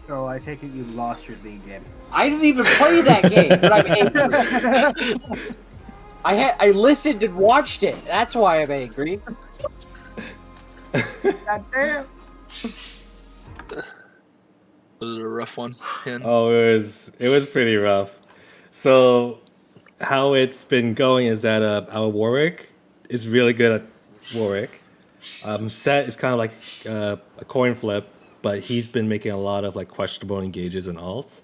Oh, I take it you lost your league game. I didn't even play that game, but I'm angry. I listened and watched it. That's why I'm angry. God damn. Was it a rough one? Ken? Oh, it was pretty rough. So how it's been going is that our Warwick is really good at Warwick. Set is kind of like a coin flip, but he's been making a lot of like questionable engages and alts.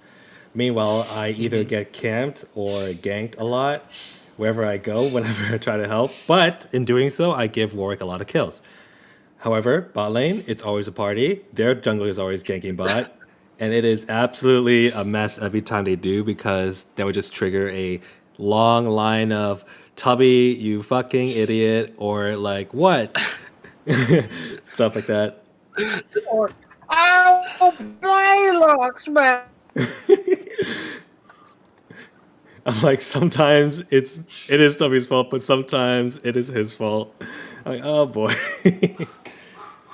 Meanwhile, I either get camped or ganked a lot wherever I go whenever I try to help. But in doing so, I give Warwick a lot of kills. However, bot lane, it's always a party. Their jungler is always ganking bot. And it is absolutely a mess every time they do because they would just trigger a long line of Tubby, you fucking idiot, or like, what? Stuff like that. Or, oh, Blaylox, man. I'm like, sometimes it is Tubby's fault, but sometimes it is his fault. I'm like, oh boy.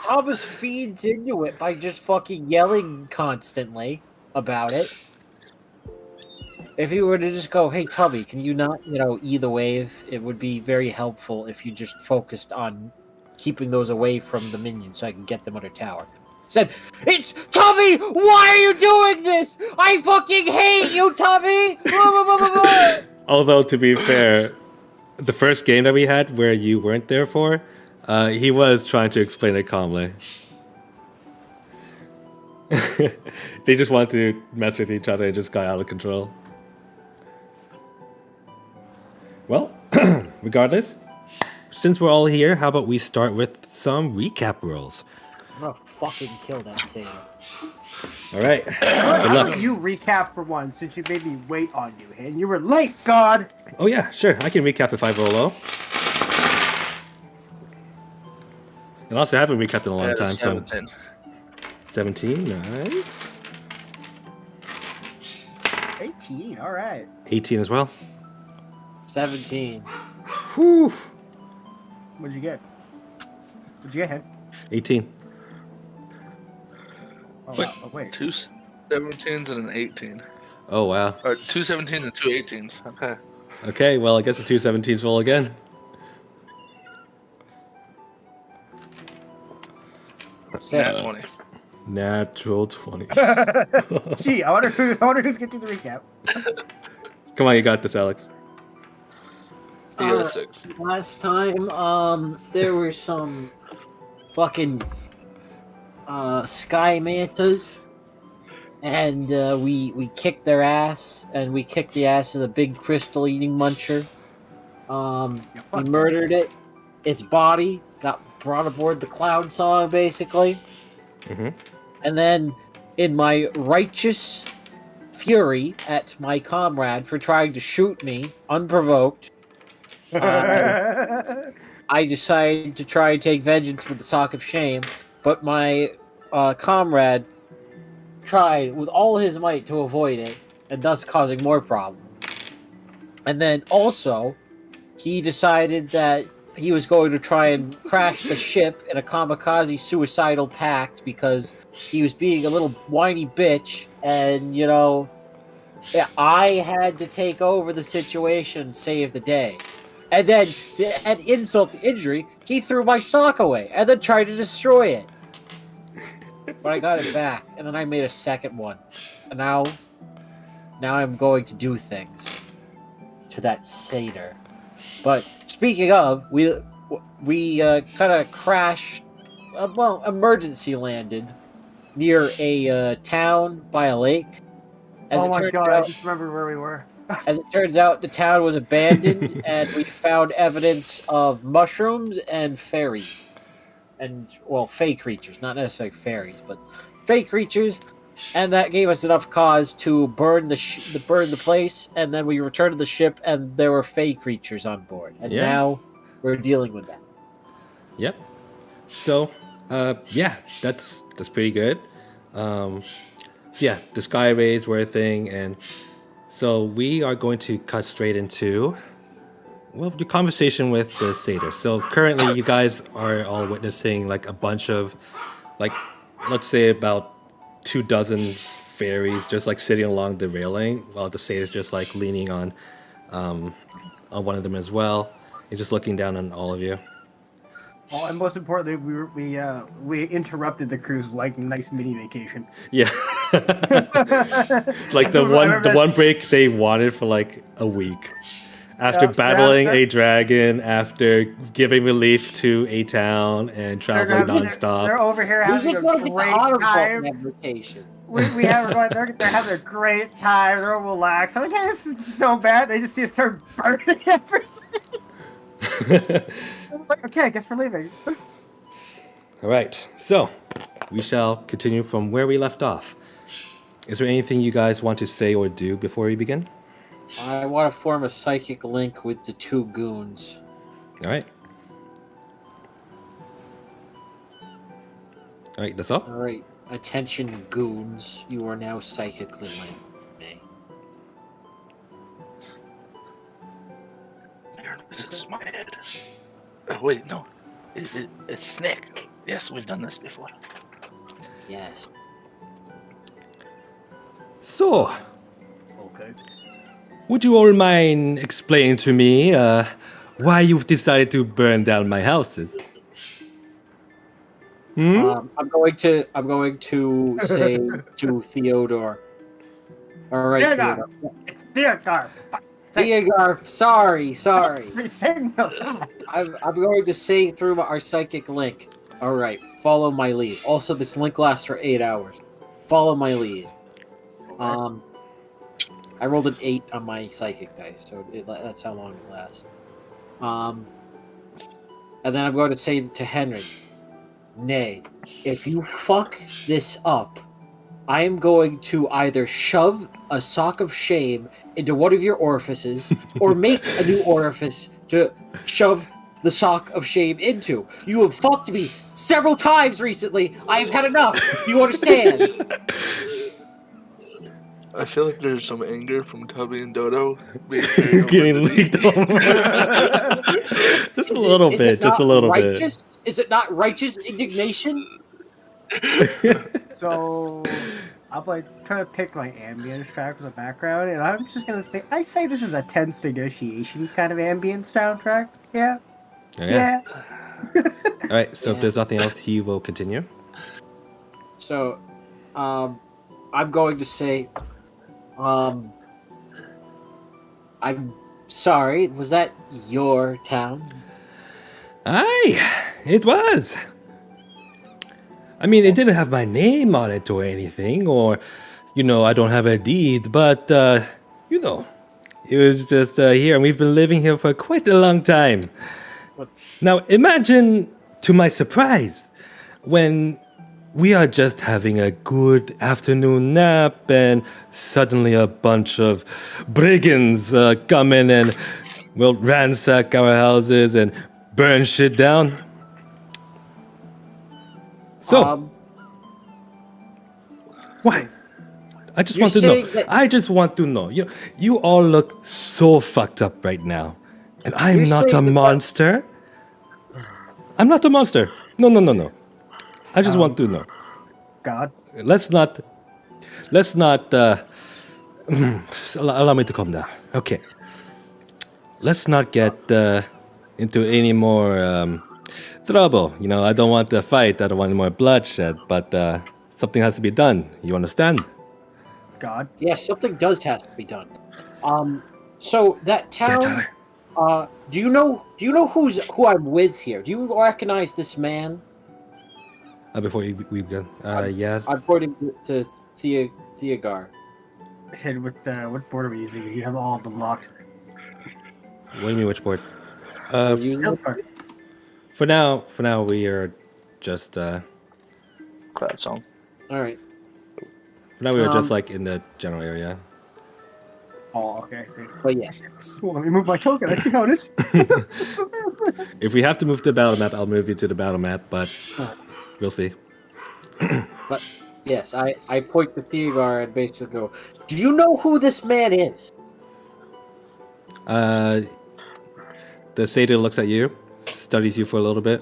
Thomas feeds into it by just fucking yelling constantly about it. If he were to just go, hey, Tubby, can you not, E the wave? It would be very helpful if you just focused on keeping those away from the minions so I can get them under tower. Said, it's Tubby! Why are you doing this? I fucking hate you, Tubby! Although, to be fair, the first game that we had where you weren't there for, he was trying to explain it calmly. They just wanted to mess with each other and just got out of control. Well, regardless, since we're all here, how about we start with some recap rules? I'm gonna fucking kill that sailor. All right. Good luck. You recap for one since you made me wait on you, and you were late, God. Oh yeah, sure. I can recap if I roll low. And also, I haven't recapped in a long time. 17. So 17, nice. 18, all right. 18 as well. 17. Whew. What'd you get? What'd you get, Hen? 18. Oh, Wait. wow. Oh, wait. 2 17s and an 18. Oh wow. Or 2 17s and 2 18s. Okay. Okay, well, I guess the 2 17s roll again. Nat 20. Natural 20. Gee, I wonder who's getting the recap. Come on, you got this, Alex. You got a 6. Last time, there were some fucking sky mantas, and we kicked their ass, and we kicked the ass of the big crystal eating muncher. We murdered it. Its body got brought aboard the cloud song, basically. Mm-hmm. And then, in my righteous fury at my comrade for trying to shoot me unprovoked, I decided to try and take vengeance with the sock of shame, but my comrade tried with all his might to avoid it, and thus causing more problems. And then also, he decided that he was going to try and crash the ship in a kamikaze suicidal pact because he was being a little whiny bitch, and, I had to take over the situation and save the day. And then, to add insult to injury, he threw my sock away and then tried to destroy it. But I got it back, and then I made a second one. And now I'm going to do things to that satyr. But speaking of, we kind of crashed, emergency landed near a town by a lake. Oh my God, I just remembered where we were. As it turns out, the town was abandoned, and we found evidence of mushrooms and fairies. And, fey creatures, not necessarily fairies, but fey creatures. And that gave us enough cause to burn the place, and then we returned to the ship, and there were fey creatures on board. And now we're dealing with that. Yep. So, that's pretty good. So yeah, the sky rays were a thing, and so we are going to cut straight into the conversation with the satyr. So currently, you guys are all witnessing like a bunch of, like, let's say about 24 fairies just like sitting along the railing, while the satyr is just like leaning on one of them as well. He's just looking down on all of you. Oh, and most importantly, we interrupted the cruise like nice mini vacation. Yeah, like the one break they wanted for like a week. After battling a dragon, after giving relief to a town and traveling nonstop. They're over here having a great time. Vacation. We have they're having a great time. They're all relaxed. I'm like, yeah, this is so bad. They just see us start burning everything. I'm like, okay, I guess we're leaving. All right, so we shall continue from where we left off. Is there anything you guys want to say or do before we begin? I want to form a psychic link with the two goons. All right. All right, that's all. All right, attention, goons. You are now psychically linked. This is my head. Oh, wait, no. It's Snake. Yes, we've done this before. Yes. So, Okay. would you all mind explaining to me why you've decided to burn down my houses? I'm going to say to Theodore. All right, Theodore. Theodore. It's Theodore. Theodore, sorry. Signal. I'm going to say through our psychic link. All right, follow my lead. Also, this link lasts for 8 hours. Follow my lead. I rolled an 8 on my psychic dice, so that's how long it lasts. And then I'm going to say to Henry, nay, if you fuck this up, I am going to either shove a sock of shame into one of your orifices or make a new orifice to shove the sock of shame into. You have fucked me several times recently. I have had enough. Do you understand? I feel like there's some anger from Tubby and Dodo being Getting leaked over. Just a little bit. Just a little bit. Is it not righteous indignation? So I'm like trying to pick my ambience track for the background, and I'm just gonna think. I say this is a tense negotiations kind of ambience soundtrack. Yeah. Okay. Yeah. All right. So if there's nothing else, he will continue. So, I'm going to say, I'm sorry. Was that your town? Aye, it was. I mean, it didn't have my name on it or anything, or, I don't have a deed, but, it was just here, and we've been living here for quite a long time. Now, imagine, to my surprise, when we are just having a good afternoon nap, and suddenly a bunch of brigands come in and will ransack our houses and burn shit down. So, why? I just want to know. I just want to know. You all look so fucked up right now, and I'm not a monster. I'm not a monster. No. I just want to know. God. Let's not. Allow me to calm down. Okay. Let's not get into any more trouble. I don't want to fight. I don't want any more bloodshed. But something has to be done. You understand? God. Yes, something does have to be done. So that town. Do you know who I'm with here? Do you recognize this man? Before we begin, yeah. I'm pointing to Theogar. And what board are we using? You have all of them locked. What do you mean, which board? For now, we are just Crowd song. All right. For now, we are just like in the general area. Oh, okay. But yes. Well, let me move my token. I see how it is. If we have to move to the battle map, I'll move you to the battle map, but we'll see. But yes, I point to Theogar and basically go, do you know who this man is? The satyr looks at you, studies you for a little bit.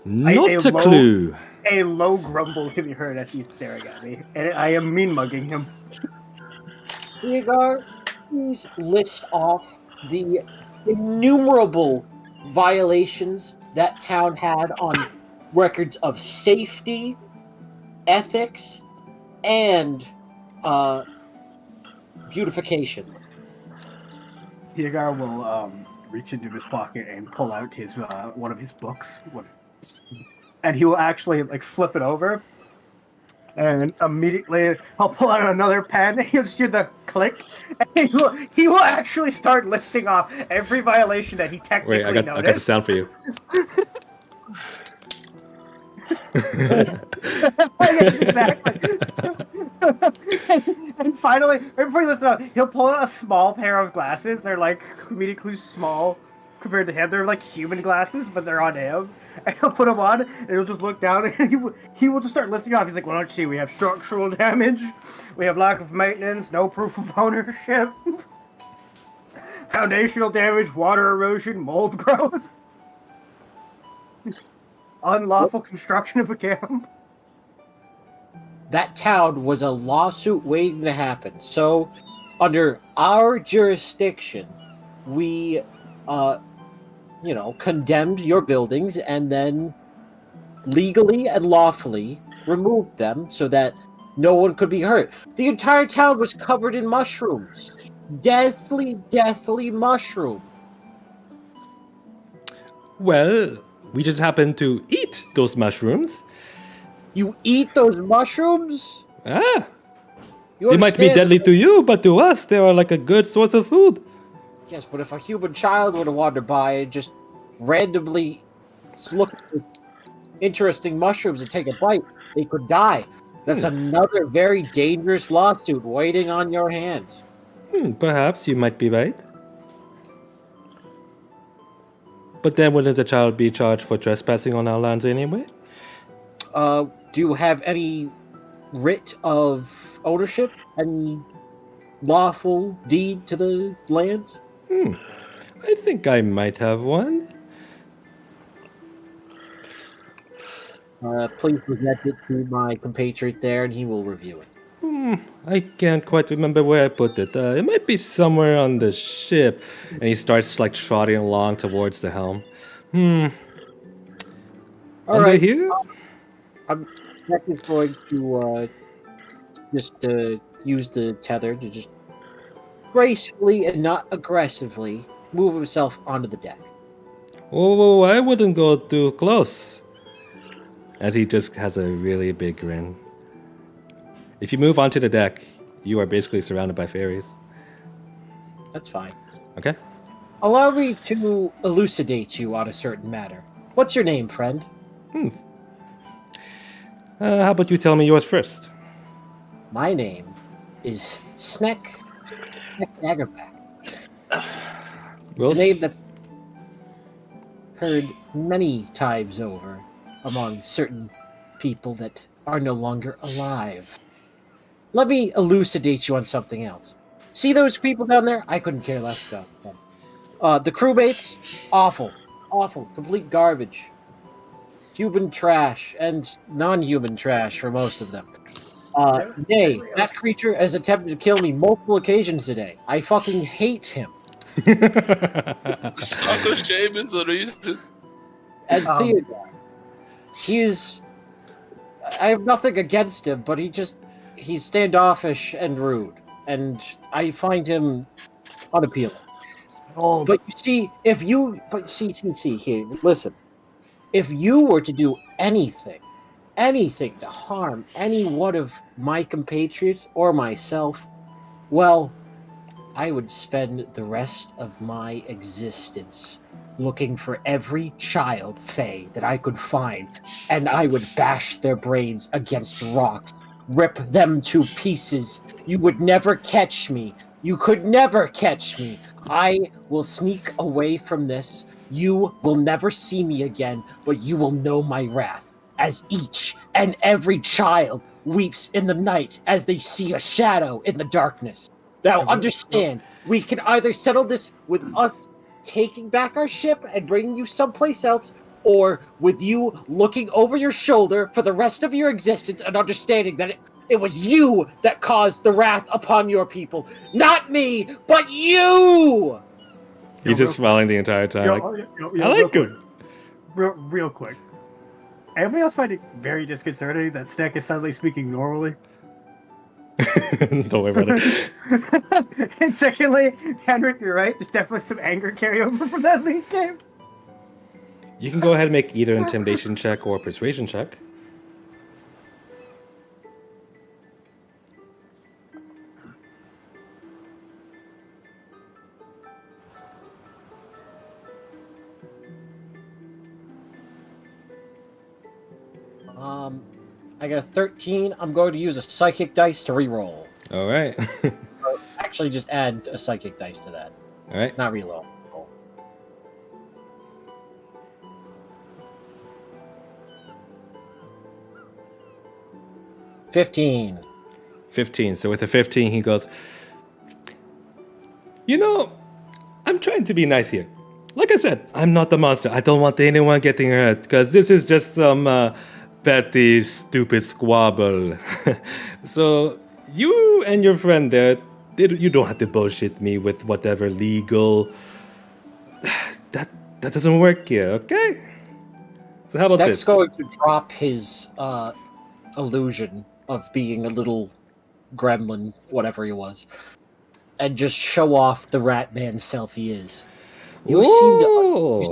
Not a clue. A low grumble can be heard as he's staring at me, and I am mean mugging him. Rhaegar, please list off the innumerable violations that town had on records of safety, ethics, and beautification. Hiegar will reach into his pocket and pull out his one of his books, and he will actually like flip it over, and immediately I'll pull out another pen. And he'll just hear the click, and he will actually start listing off every violation that he technically Wait, I got the sound for you. Yes, exactly. and finally, right before he listens out, he'll pull out a small pair of glasses. They're like comedically small compared to him. They're like human glasses, but they're on him. And he'll put them on, and he'll just look down, and he will just start listing off. He's like, well, let's see, we have structural damage, we have lack of maintenance, no proof of ownership, foundational damage, water erosion, mold growth, unlawful construction of a camp. That town was a lawsuit waiting to happen. So, under our jurisdiction, we, condemned your buildings and then legally and lawfully removed them so that no one could be hurt. The entire town was covered in mushrooms. Deathly, deathly mushroom. Well, we just happened to eat those mushrooms. You eat those mushrooms? Ah, You they might be understand? deadly to you, but to us, they are like a good source of food. Yes, but if a human child were to wander by and just randomly look at the interesting mushrooms and take a bite, they could die. That's another very dangerous lawsuit waiting on your hands. Perhaps you might be right. But then wouldn't the child be charged for trespassing on our lands anyway? Do you have any writ of ownership? Any lawful deed to the land? I think I might have one. Please present it to my compatriot there, and he will review it. I can't quite remember where I put it. It might be somewhere on the ship. And he starts like trotting along towards the helm. All Under right. here? I'm is going to just use the tether to just gracefully and not aggressively move himself onto the deck. Oh, I wouldn't go too close. As he just has a really big grin. If you move onto the deck, you are basically surrounded by fairies. That's fine. Okay? Allow me to elucidate you on a certain matter. What's your name, friend? How about you tell me yours first? My name is Sneck Daggerback. Well, A name that's heard many times over among certain people that are no longer alive. Let me elucidate you on something else. See those people down there? I couldn't care less about them. The crewmates, awful, complete garbage. Human trash and non-human trash for most of them. Nay, that creature has attempted to kill me multiple occasions today. I fucking hate him. Sock of shame is the reason. And Theodore, he is... I have nothing against him, but he's standoffish and rude. And I find him unappealing. Oh, But you see, see, here, listen. If you were to do anything to harm any one of my compatriots or myself, well, I would spend the rest of my existence looking for every child Fae that I could find, and I would bash their brains against rocks, rip them to pieces. You would never catch me. You could never catch me. I will sneak away from this. You will never see me again, but you will know my wrath, as each and every child weeps in the night as they see a shadow in the darkness. Now, understand, we can either settle this with us taking back our ship and bringing you someplace else, or with you looking over your shoulder for the rest of your existence and understanding that it was you that caused the wrath upon your people. Not me, but you! He's just smiling the entire time. I real like quick. him. Real quick. Anybody else find it very disconcerting that Snick is suddenly speaking normally? Don't worry about it. And secondly, Henrik, you're right. There's definitely some anger carryover from that league game. You can go ahead and make either intimidation check or persuasion check. I got a 13. I'm going to use a psychic dice to re-roll. All right. Actually, just add a psychic dice to that. All right. Not re-roll. 15. 15. So with a 15, he goes, you know, I'm trying to be nice here. Like I said, I'm not the monster. I don't want anyone getting hurt, because this is just some petty, stupid squabble. So you and your friend there, you don't have to bullshit me with whatever legal... That doesn't work here, okay? So how about Sneck's this? going to drop his illusion of being a little gremlin, whatever he was, and just show off the rat man self he is. You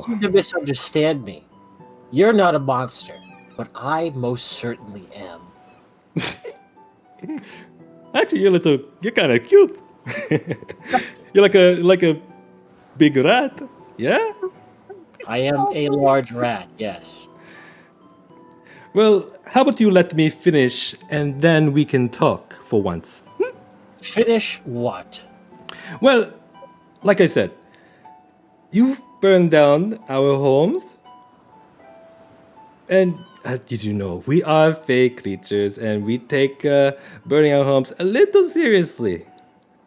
seem to misunderstand me. You're not a monster, but I most certainly am. Actually, you're kind of cute. You're like a big rat, yeah? I am a large rat, yes. Well, how about you let me finish and then we can talk for once? Finish what? Well, like I said, you've burned down our homes. And did you know, we are fake creatures and we take burning our homes a little seriously.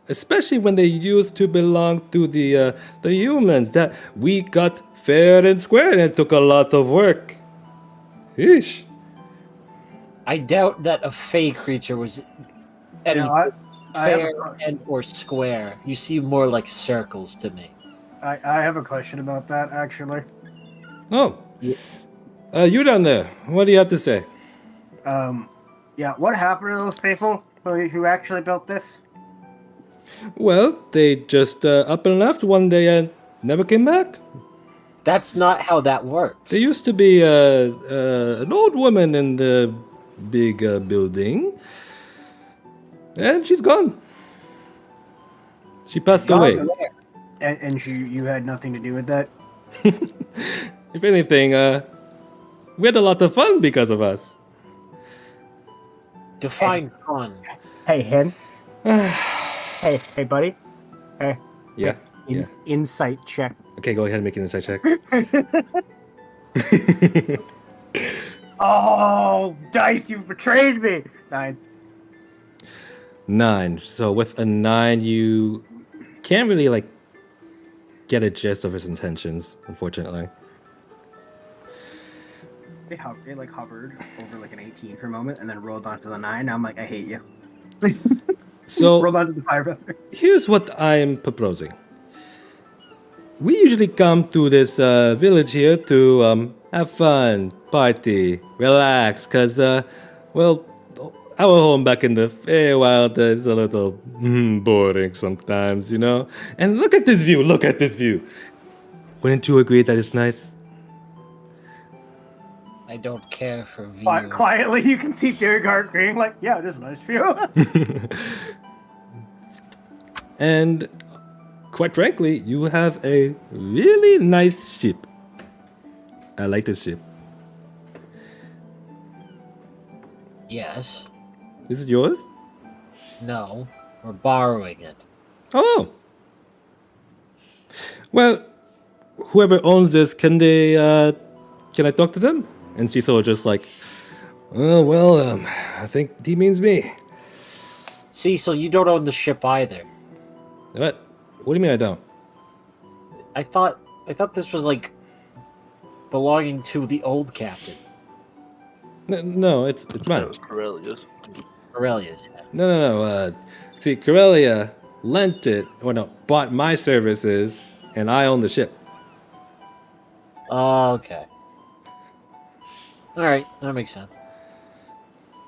Especially when they used to belong to the humans that we got fair and square, and it took a lot of work. Yeesh. I doubt that a fey creature was anything fair and or square. You seem more like circles to me. I have a question about that, actually. Oh. You down there. What do you have to say? Yeah, what happened to those people who actually built this? Well, they just up and left one day and never came back. That's not how that works. There used to be an old woman in the big building, and she's gone. She passed away. And you had nothing to do with that? If anything, we had a lot of fun because of us. Define fun. Hey, Hen. Hey, buddy. Hey. Yeah. Insight check. Okay, go ahead and make an insight check. Oh, dice, you've betrayed me. 9. 9. So with a 9, you can't really get a gist of his intentions, unfortunately. It hovered over an 18 for a moment and then rolled onto the 9. Now I'm like, I hate you. So rolled onto the 5. Here's what I'm proposing. We usually come to this village here to have fun, party, relax, because, well, our home back in the Feywild is a little boring sometimes, you know? And look at this view. Wouldn't you agree that it's nice? I don't care for view. Quietly, you can see Diergard agreeing, like, yeah, it is a nice view. And quite frankly, you have a really nice ship. I like this ship. Yes. Is it yours? No. We're borrowing it. Oh. Well, whoever owns this, can I talk to them? And Cecil just I think he means me. Cecil, you don't own the ship either. What? What do you mean I don't? I thought this was belonging to the old captain, No, it's That mine. was Corellius. Aurelius. No. See, Corellia lent it, or no, bought my services, and I own the ship. Okay. All right, that makes sense.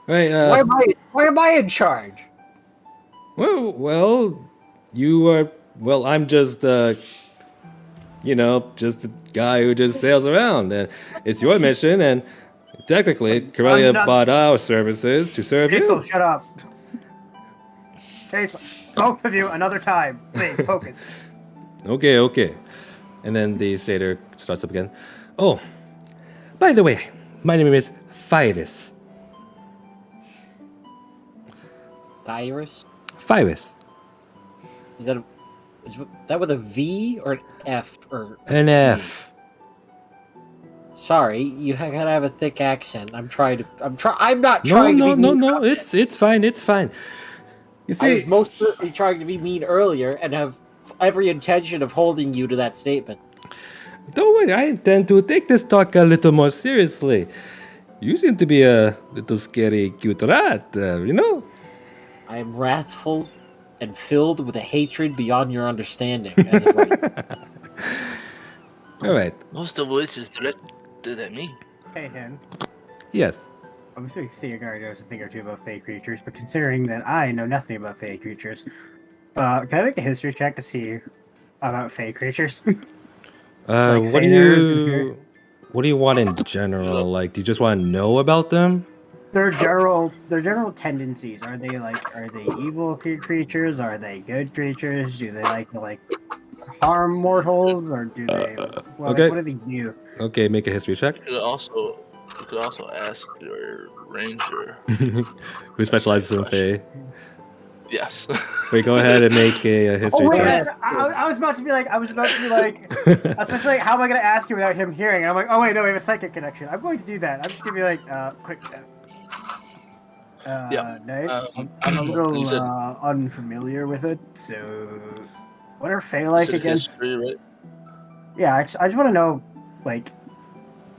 Right. Why am I in charge? Well, you are. Well, I'm just, just a guy who just sails around, and it's your mission. And technically, Corellia not- bought our services to serve Cecil, you. shut up. Cecil, both of you, another time. Please, focus. Okay. And then the satyr starts up again. Oh, by the way, my name is Phyrus. Tyrus? Phyrus. Is that with a V or an F or a An T? F. Sorry, you gotta have a thick accent. I'm not No, trying to be no. mean. It's fine. It's fine. You I was see, most certainly trying to be mean earlier and have every intention of holding you to that statement. don't worry. I intend to take this talk a little more seriously. You seem to be a little scary, cute rat, I am wrathful and filled with a hatred beyond your understanding. As of right. All right. Most of which is directed at me. Hey, Hen. Yes. I'm sure Theogar knows a thing or two about fey creatures, but considering that I know nothing about fey creatures, can I make a history check to see about fey creatures? Like What do satyrs and spirits? you? What do you want in general? Like, do you just want to know about them? Their general tendencies, are they evil creatures? Are they good creatures? Do they like to harm mortals, or do they Okay. what do they do? Okay, make a history check. You could also ask your ranger. Who specializes in Fae? Yes. Wait, go ahead and make a history Oh wait, check. I was about to be like, how am I going to ask you without him hearing? And I'm like, oh wait, no, we have a psychic connection. I'm going to do that. I'm just going to be like, quick check. Yeah. No, I'm a little you said- unfamiliar with it. So, what are Fae like Is it again? history, right? Yeah, I just want to know, I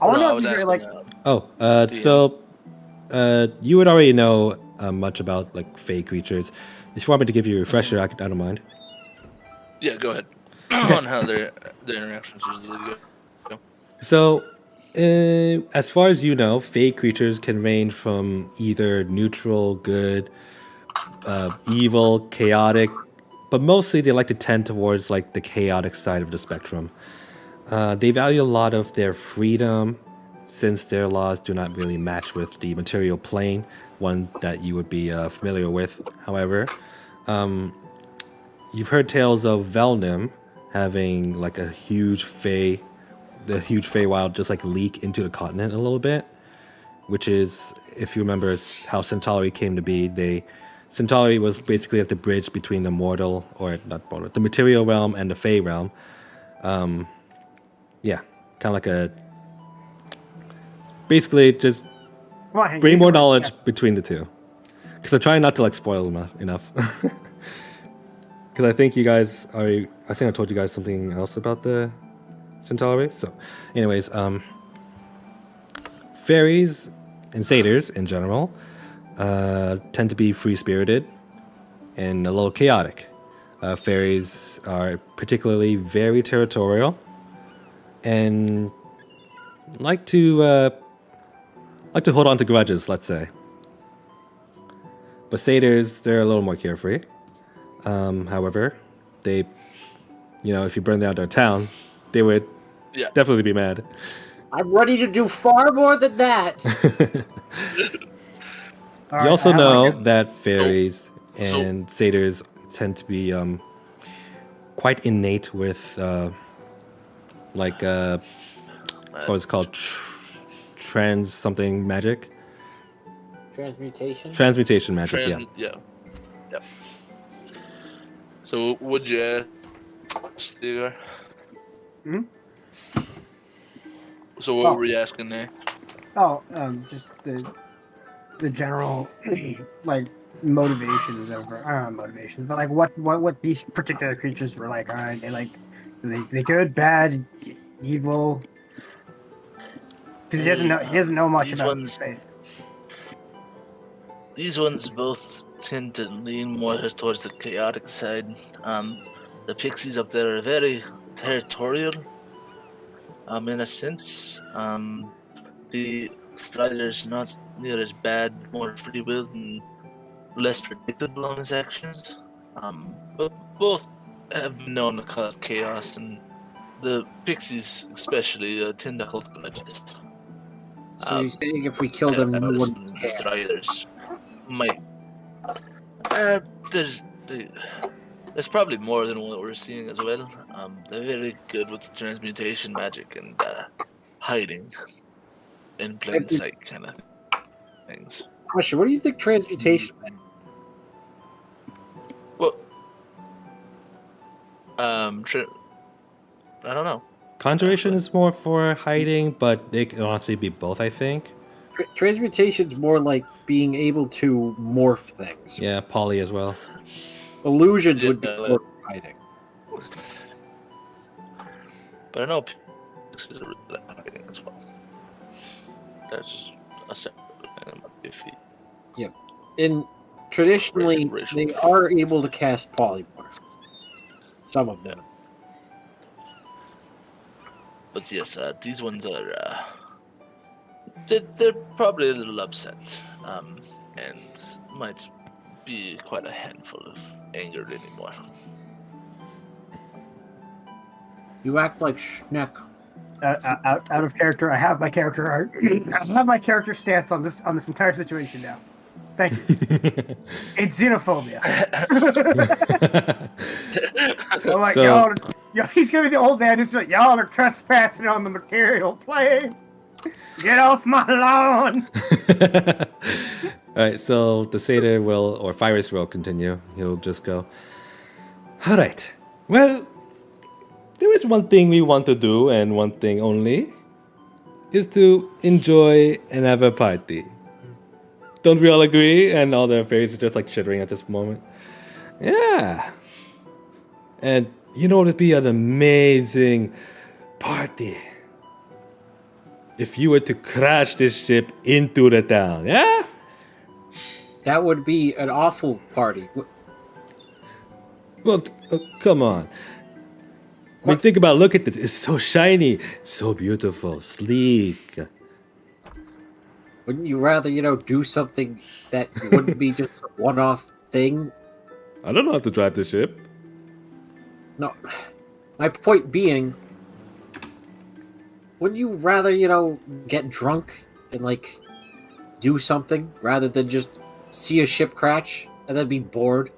want to know if these are like. You would already know much about Fae creatures. If you want me to give you a refresher, I don't mind. Yeah, go ahead. On how their interactions usually go. So, as far as you know, Fae creatures can range from either neutral, good, evil, chaotic, but mostly they like to tend towards the chaotic side of the spectrum. They value a lot of their freedom, since their laws do not really match with the material plane, one that you would be familiar with. However, you've heard tales of Velnim having a huge Feywild just leak into the continent a little bit, which is, if you remember, it's how Centauri came to be. Centauri was basically the bridge between the the material realm and the Fey realm. Yeah, kind of basically just Come on, Hank, bring use more your knowledge words. between the two. Because I'm trying not to spoil enough. Because I think I told you guys something else about the Centauri. So, anyways, fairies and satyrs in general tend to be free-spirited and a little chaotic. Fairies are particularly very territorial and like to hold on to grudges, let's say. But satyrs, they're a little more carefree. However, they, if you burn down their town, they would definitely be mad. I'm ready to do far more than that. All You right, also I have know that fairies So- and satyrs tend to be quite innate with what's called trans something magic. Transmutation? Transmutation magic, Yeah. So, would you ask Theodore? Hmm? So, what were you asking there? just the general motivations of motivations, but what these particular creatures were like. Are they they good, bad, evil? Because he doesn't know much These about ones- faith. These ones both tend to lean more towards the chaotic side. The pixies up there are very territorial, in a sense. The Strider's not near as bad, more free will and less predictable on his actions. But both have been known to cause chaos, and the pixies especially tend to hold grudges. So you're saying if we kill them, no one The cares? Striders might. There's probably more than what we're seeing as well. They're very good with the transmutation magic and hiding in plain sight kind of things. Question: what do you think transmutation meant? Well, I don't know. Conjuration is more for hiding, but it can honestly be both, I think. Transmutation's more like being able to morph things. Yeah, poly as well. Illusions would be Yeah, more hiding. But I know pixies are really good at hiding as well. That's a separate thing about the feet. And traditionally, Racial. they are able to cast polymorph. Some of them. But yes, these ones are. They're probably a little upset, and might be quite a handful of angered anymore. You act like Schneck. Out of character. I have my character art. I have my character stance on this entire situation now. Thank you. It's xenophobia. I'm like, So- y'all, he's gonna be the old man who's like, y'all are trespassing on the material plane. Get off my lawn. Alright, so the satyr will, or Virus will continue. He'll just go, alright, well, there is one thing we want to do, and one thing only, is to enjoy and have a party. Don't we all agree? And all the fairies are just like shivering at this moment. Yeah. And you know, it'd be an amazing party if you were to crash this ship into the town, yeah? That would be an awful party. Well, come on. I mean, think about, look at this. It's so shiny, so beautiful, sleek. Wouldn't you rather, do something that wouldn't be just a one-off thing? I don't know how to drive the ship. No. My point being, wouldn't you rather, get drunk and, do something rather than just see a ship crash and then be bored?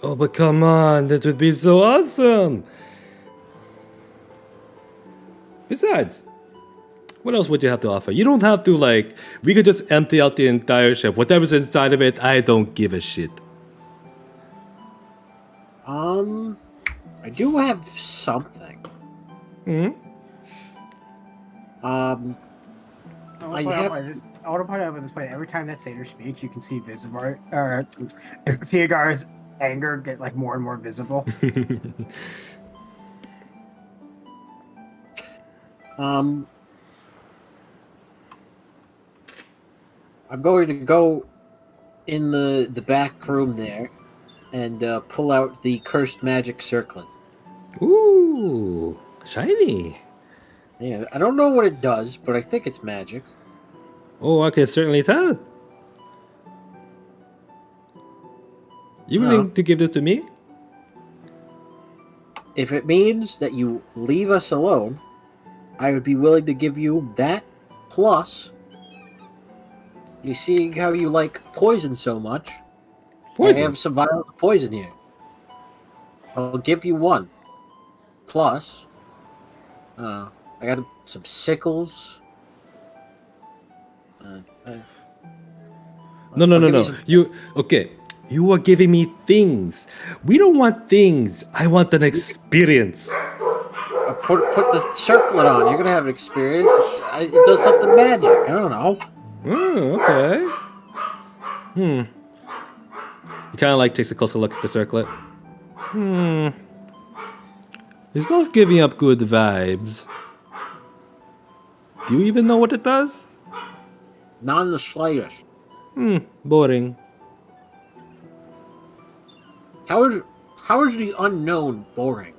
Oh, but come on, that would be so awesome. Besides, what else would you have to offer? You don't have to, we could just empty out the entire ship. Whatever's inside of it, I don't give a shit. I do have something. Hmm? I I want to have- point out at this point, every time that satyr speaks, you can see Theogar's anger get more and more visible. I'm going to go in the back room there and pull out the cursed magic circlet. Ooh, shiny. Yeah, I don't know what it does, but I think it's magic. Oh, I can certainly tell. You willing to give this to me? If it means that you leave us alone, I would be willing to give you that plus. You see how you like poison so much? Poison. I have some vials of poison here. I'll give you one. Plus, I got some sickles. No. I'll give you some- Okay. You are giving me things. We don't want things. I want an experience. Put the circlet on. You're gonna have an experience. It does something magic. I don't know. Okay. He kind of takes a closer look at the circlet. It's not giving up good vibes. Do you even know what it does? Not in the slightest. Boring. How is the unknown boring?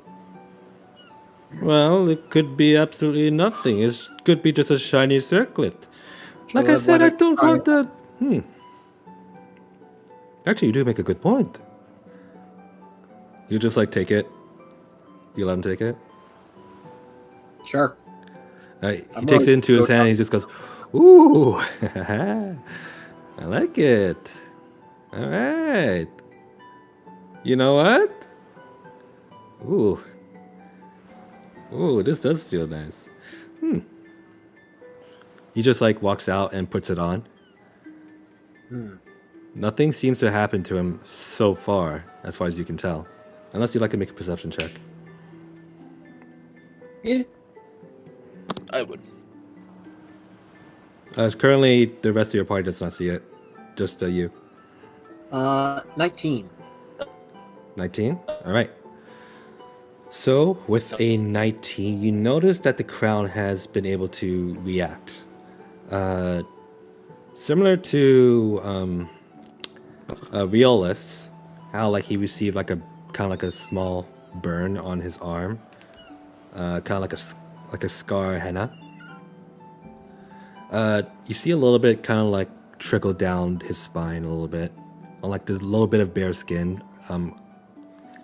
Well, it could be absolutely nothing. It could be just a shiny circlet. Like I said, I don't want that. Actually, you do make a good point. You just like take it. You let him take it. Sure. He takes it into his hand and he just goes, "Ooh, I like it. All right. You know what? Ooh, this does feel nice. He just like walks out and puts it on. Nothing seems to happen to him so far, as far as you can tell. Unless you'd like to make a perception check. Yeah. I would. Currently, the rest of your party does not see it. Just you. 19. 19? Alright. So, with a 19, you notice that the crown has been able to react. Similar to Gladiolus, how like he received like a kind of like a small burn on his arm, kind of like a scar henna. You see a little bit kind of like trickle down his spine a little bit, on like the little bit of bare skin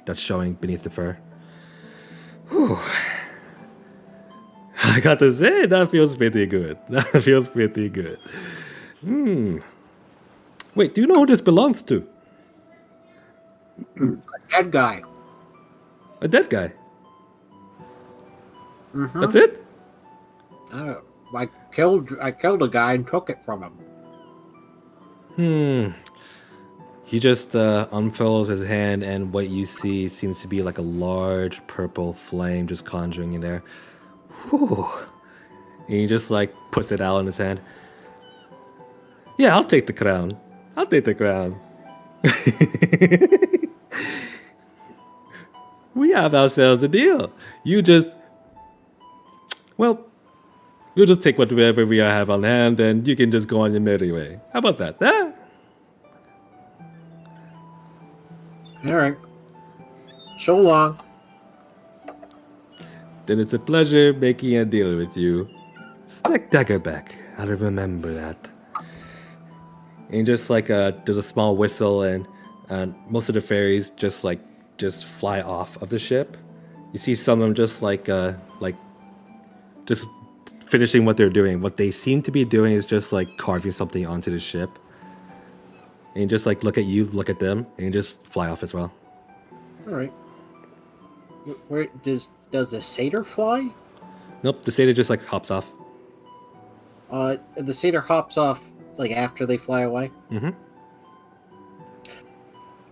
that's showing beneath the fur. Whew. I got to say, that feels pretty good. That feels pretty good. Wait, do you know who this belongs to? A dead guy. A dead guy. Mm-hmm. That's it? I killed a guy and took it from him. He just unfurls his hand, and what you see seems to be like a large purple flame just conjuring in there. Whew. And he just like puts it out in his hand. Yeah, I'll take the crown. I'll take the crown. We have ourselves a deal. You just, well, we'll just take whatever we have on hand, and you can just go on your merry way. How about that? Huh? All right. So long. Then it's a pleasure making a deal with you. Snack Daggerback. I'll remember that. And just like there's a small whistle, and most of the fairies just fly off of the ship. You see some of them just just finishing what they're doing. What they seem to be doing is just like carving something onto the ship. And you just like look at you, look at them, and you just fly off as well. All right. Where does the satyr fly? Nope, the satyr just like hops off. The satyr hops off like after they fly away. Mm-hmm.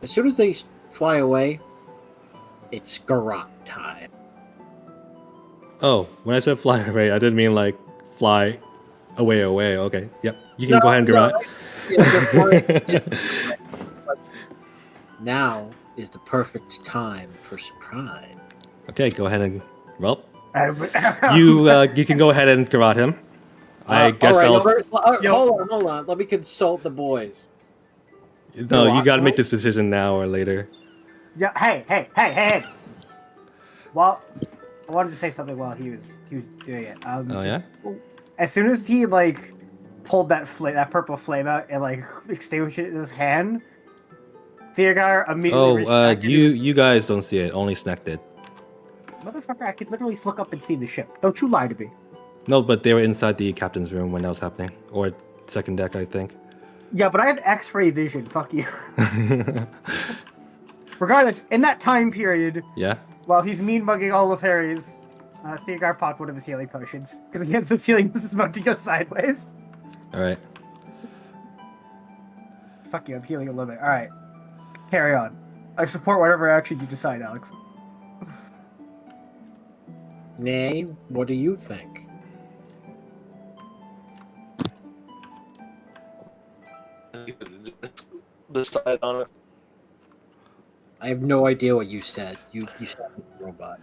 As soon as they fly away, it's garrote time. Oh, when I said fly away, I didn't mean like fly away. Okay, yep. You can go ahead and garrote. Now is the perfect time for surprise. Okay, go ahead and you can go ahead and garrote him. I guess right, I'll. hold on. Let me consult the boys. No, you got to make this decision now or later. Yeah. Hey. Well, I wanted to say something while he was doing it. Oh yeah. As soon as he like pulled that purple flame out and like extinguished it in his hand, Theogar immediately. You guys don't see it. Only Snack did. Motherfucker, I could literally look up and see the ship. Don't you lie to me. No, but they were inside the captain's room when that was happening, or second deck, I think. Yeah, but I have X-ray vision. Fuck you. Regardless, in that time period, Yeah. while he's mean mugging all the fairies, Theogar popped one of his healing potions because he has the feeling this is about to go sideways. All right. Fuck you, I'm healing a little bit. All right, carry on. I support whatever action you decide, Alex. Nay, what do you think? Decide on it. I have no idea what you said. You sound like a robot.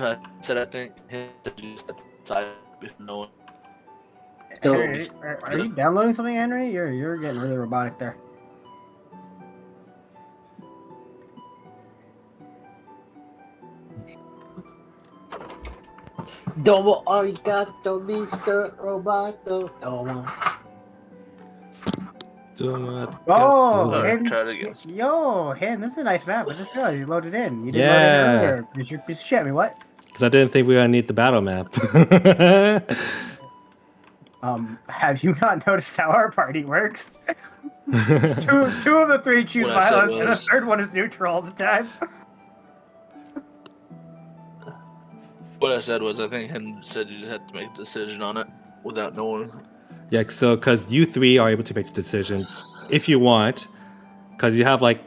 I said I think him said you just had to decide with no one. So- Henry, are you downloading something, Henry? You're getting really robotic there. Domo arigato, Mr. Roboto. Domo. Oh, Alright, Hen, try it again. yo, Hen, this is a nice map. I just realized you loaded in. You didn't load it Yeah. in earlier. Because you're a piece of shit. I mean, what? Because I didn't think we were gonna need the battle map. Have you not noticed how our party works? two of the three choose What I said violence, and the was- third one is neutral all the time. What I said was I think him said you had to make a decision on it without knowing. Yeah, so because you three are able to make the decision if you want, because you have like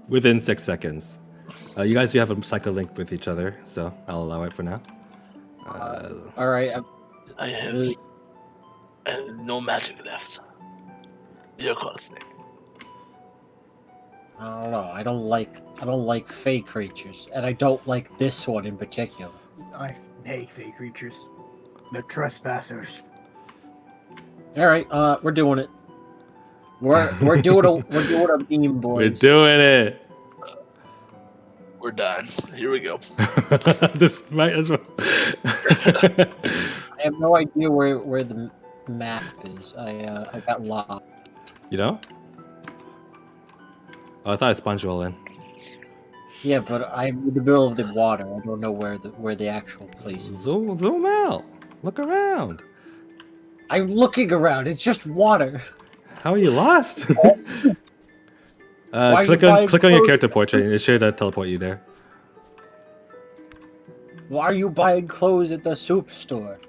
within 6 seconds. You guys do have a cycle link with each other, so I'll allow it for now. All right. I have no magic left. You're called Snake. I don't know. I don't like fake creatures, and I don't like this one in particular. I hate fake creatures. The trespassers. All right. We're doing it. We're doing a meme, We're boys. doing it. We're done. Here we go. This might as well. I have no idea where the map is. I got lost. You know? Oh, I thought it's sponge rolling. Yeah, but I'm in the middle of the water. I don't know where the actual place is. Zoom out. Look around. I'm looking around. It's just water. How are you lost? are you click buying on your clothes? character portrait. It should teleport you there. Why are you buying clothes at the soup store?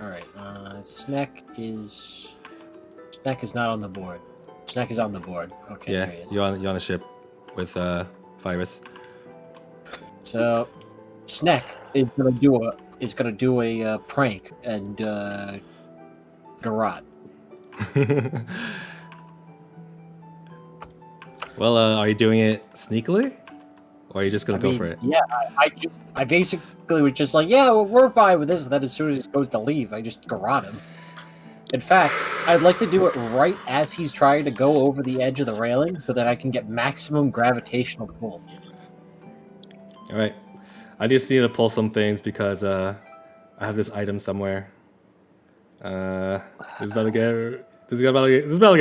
All right. Snack is not on the board. Snack is on the board. Okay. Yeah, There he is. you're on a ship with virus. So, Snack is gonna do a prank and garrot. Well, are you doing it sneakily, or are you just gonna go for it? Yeah, I basically was just like, yeah, well, we're fine with this. And then as soon as he goes to leave, I just garrot him. In fact, I'd like to do it right as he's trying to go over the edge of the railing, so that I can get maximum gravitational pull. All right, I just need to pull some things because I have this item somewhere. This is about to get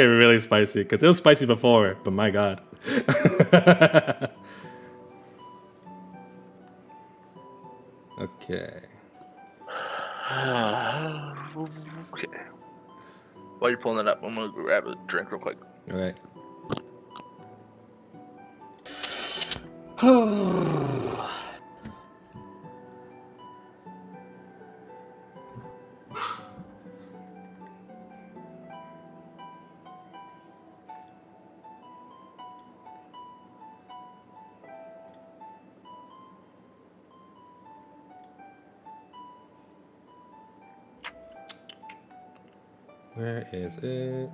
really spicy because it was spicy before, but my god. Okay. Okay. While you're pulling it up, I'm gonna grab a drink real quick. All right. Where is it?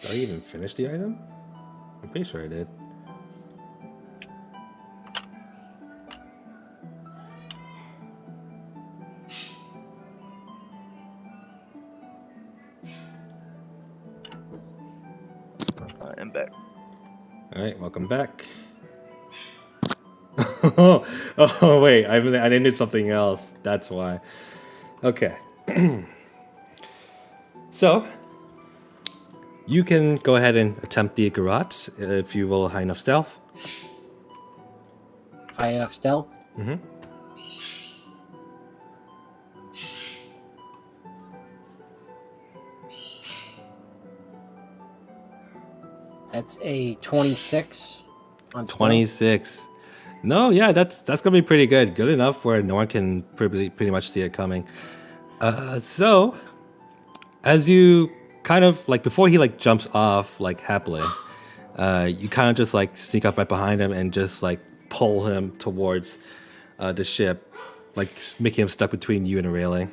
Did I even finish the item? I'm pretty sure I did. I am back. All right, welcome back. Oh wait, I needed something else. That's why. Okay. So you can go ahead and attempt the garrots if you roll high enough stealth. High enough stealth. Mm-hmm. That's a 26 on stealth. 26. No, yeah, that's gonna be pretty good. Good enough where no one can pretty much see it coming. So as you kind of like before he like jumps off like happily, you kind of just like sneak up right behind him and just like pull him towards the ship, like making him stuck between you and the railing.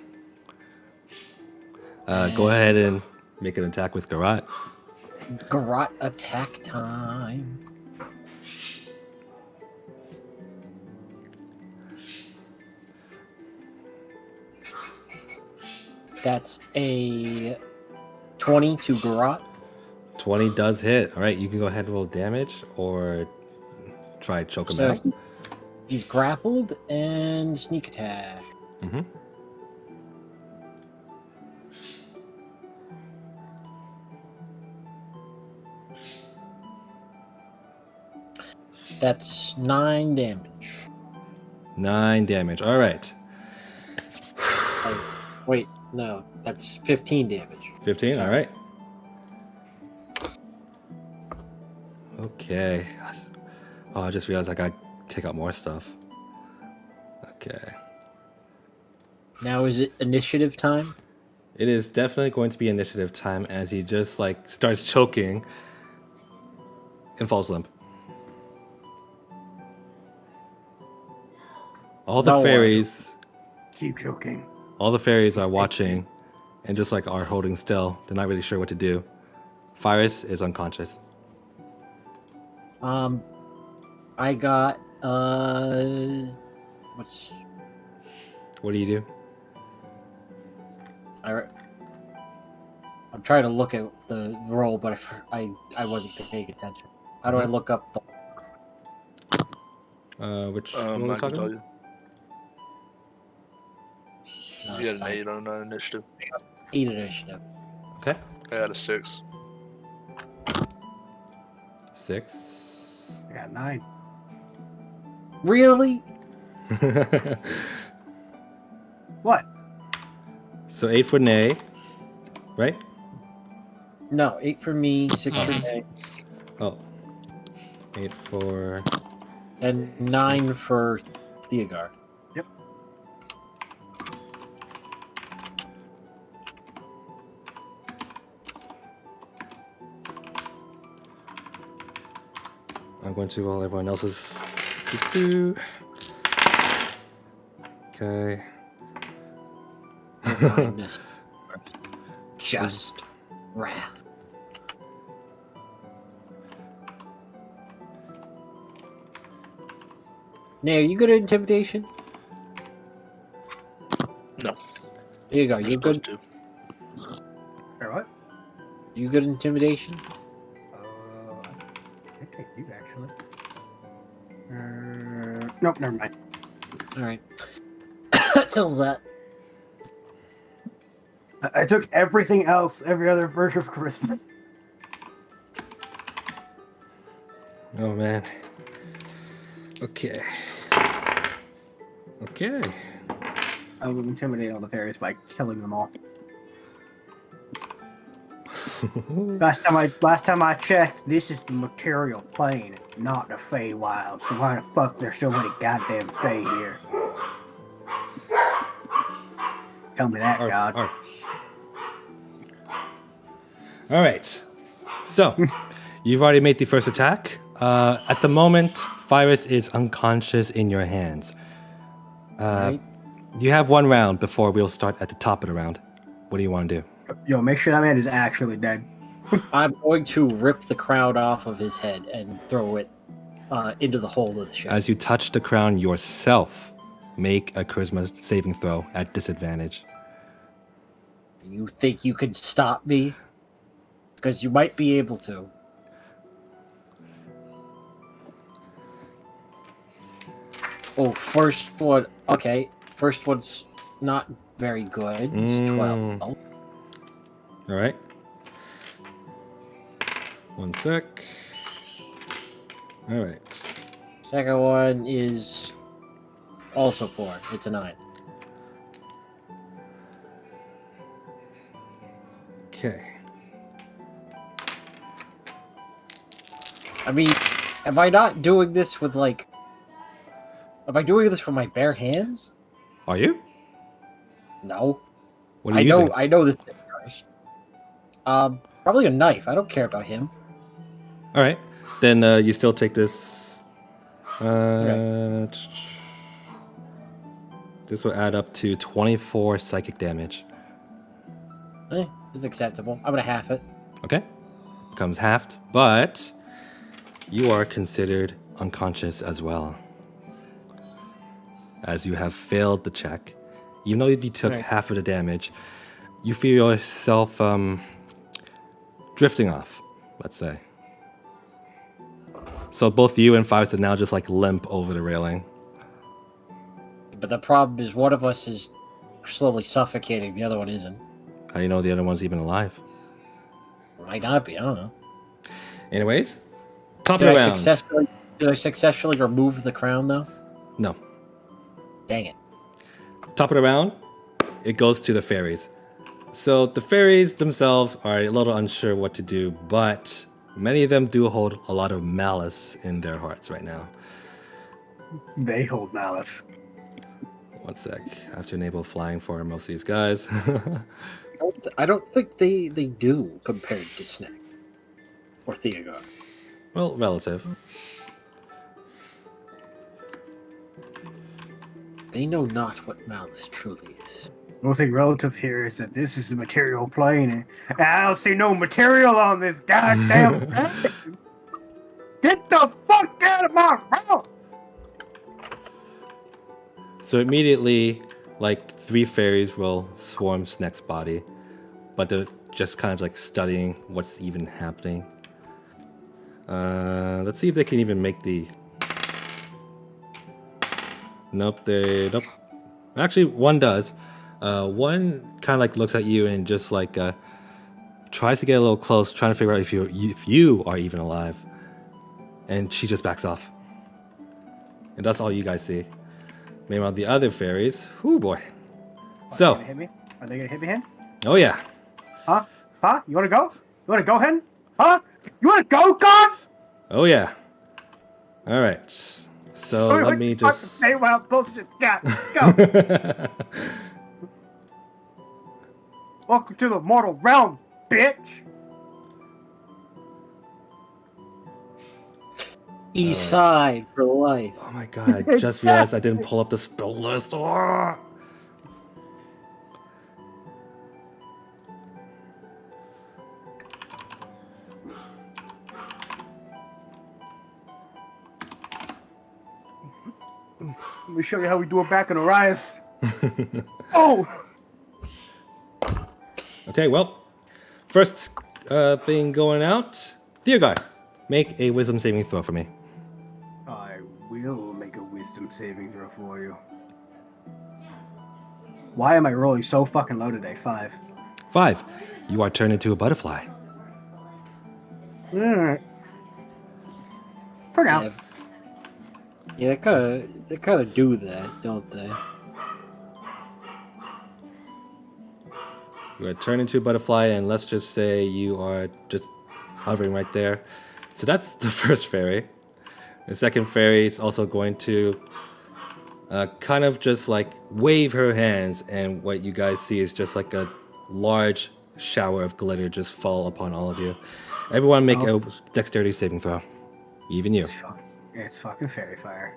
Go ahead and make an attack with Garrot. Garrot attack time. That's a 20 to Garrot. 20 does hit. All right, you can go ahead and roll damage or try to choke him So out. he's grappled and sneak attack. Mm-hmm. That's 9 damage. 9 damage. All right. Wait, no, that's 15 damage. 15. All Sorry. right. Okay. Oh, I just realized I gotta take out more stuff. Okay. Now is it initiative time? It is definitely going to be initiative time as he just like starts choking and falls limp. All the No fairies, Keep joking. all the fairies are watching and just like are holding still. They're not really sure what to do. Fyrus is unconscious. I got what's What do you do? I'm trying to look at the roll, but I wasn't paying attention. How do I look up the? Which I one are we can talking tell about? you. No, You it's got an 8 on initiative. 8 initiative. Okay. I got a 6. 6. I got 9. Really? What? So 8 for Nay, right? No, 8 for me, 6 for May, Oh. 8 for... and 9 for Theogar. Yep. I'm going to roll everyone else's... Okay. Just wrath. Now, are you good at intimidation? No. There you go. You're You good? supposed to. Or what? You good at intimidation? I think I do actually. Nope, never mind. All right. That tells that. I took everything else, every other version of charisma. Oh, man. Okay. Okay. I will intimidate all the fairies by killing them all. Last time I checked, this is the material plane, not the Feywild. So why the fuck there's so many goddamn Fey here? Tell me that, God. All right. So, you've already made the first attack. At the moment, Fyrus is unconscious in your hands. Right? You have 1 round before we'll start at the top of the round. What do you want to do? Yo, make sure that man is actually dead. I'm going to rip the crown off of his head and throw it into the hole of the ship. As you touch the crown yourself, make a charisma saving throw at disadvantage. You think you can stop me? Because you might be able to. Oh, first one. Okay, first one's not very good. It's 12. All right. 1 sec. All right. Second one is also 4. It's a 9. Okay. I mean, am I not doing this with like? Am I doing this with my bare hands? Are you? No. What are you using? I know this thing first. Probably a knife. I don't care about him. All right. Then you still take this. This will add up to 24 psychic damage. It's acceptable. I'm gonna half it. Okay. becomes halved, but you are considered unconscious as well, as you have failed the check. Even though you took Right. half of the damage, you feel yourself drifting off, let's say. So both you and Fives are now just like limp over the railing. But the problem is one of us is slowly suffocating, the other one isn't. How do you know the other one's even alive? Might not be, I don't know. Anyways, top of Did the I round. successfully remove the crown, though? No. Dang it. Top of the round, it goes to the fairies. So the fairies themselves are a little unsure what to do, but many of them do hold a lot of malice in their hearts right now. They hold malice. One sec. I have to enable flying for most of these guys. I don't think they do compared to Snake or Theogor. Well, relative. They know not what malice truly is. The only thing relative here is that this is the material plane, and I don't see no material on this goddamn plane. Get the fuck out of my house! So immediately, like 3 fairies will swarm Snake's body, but they're just kind of like studying what's even happening. Let's see if they can even make the. Nope, nope. Actually, one does. One kind of like looks at you and just like tries to get a little close, trying to figure out if you are even alive, and she just backs off. And that's all you guys see. Meanwhile, the other fairies, whoo boy. So, Are they gonna hit me? Are they gonna hit me, Hen? oh yeah. Huh? Huh? You wanna go? You wanna go, Hen? Huh? You wanna go, God? Oh yeah. All right. So let me just. Say wild bullshit. Yeah, let's go. Welcome to the mortal realm, bitch. East side for life. Oh my god! I just realized I didn't pull up the spell list. Oh! Let me show you how we do it back in Arias. Oh! Okay, well, first thing going out. Theogor, make a wisdom saving throw for me. I will make a wisdom saving throw for you. Why am I rolling so fucking low today? 5. 5. You are turned into a butterfly. Alright. For now. Yeah, they kind of do that, don't they? You are turned into a butterfly, and let's just say you are just hovering right there. So that's the first fairy. The second fairy is also going to kind of just like wave her hands, and what you guys see is just like a large shower of glitter just fall upon all of you. Everyone make a dexterity saving throw. Even you. It's fucking fairy fire.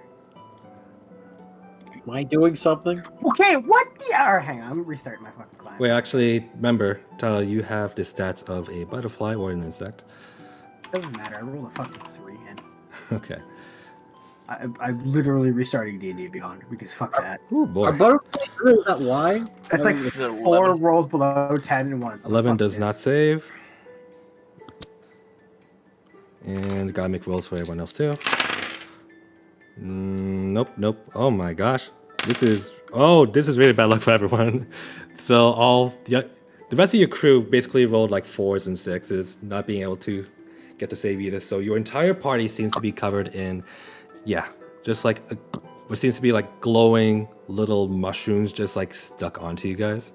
Am I doing something? Okay, what the... hang on, I'm restarting my fucking climb. Wait, actually, remember, Tyler, you have the stats of a butterfly or an insect. Doesn't matter, I rolled a fucking 3 and Okay. I'm literally restarting D&D Beyond because fuck that. Oh boy. Are butterflies really that wide? That's like Is it 4 11? rolls below 10 and 1. 11 Fuck does this. not save. And gotta make rolls for everyone else too. Nope. Oh my gosh. This is really bad luck for everyone. So the rest of your crew basically rolled like 4s and 6s, not being able to get to save either. So your entire party seems to be covered in, just like what seems to be like glowing little mushrooms just like stuck onto you guys.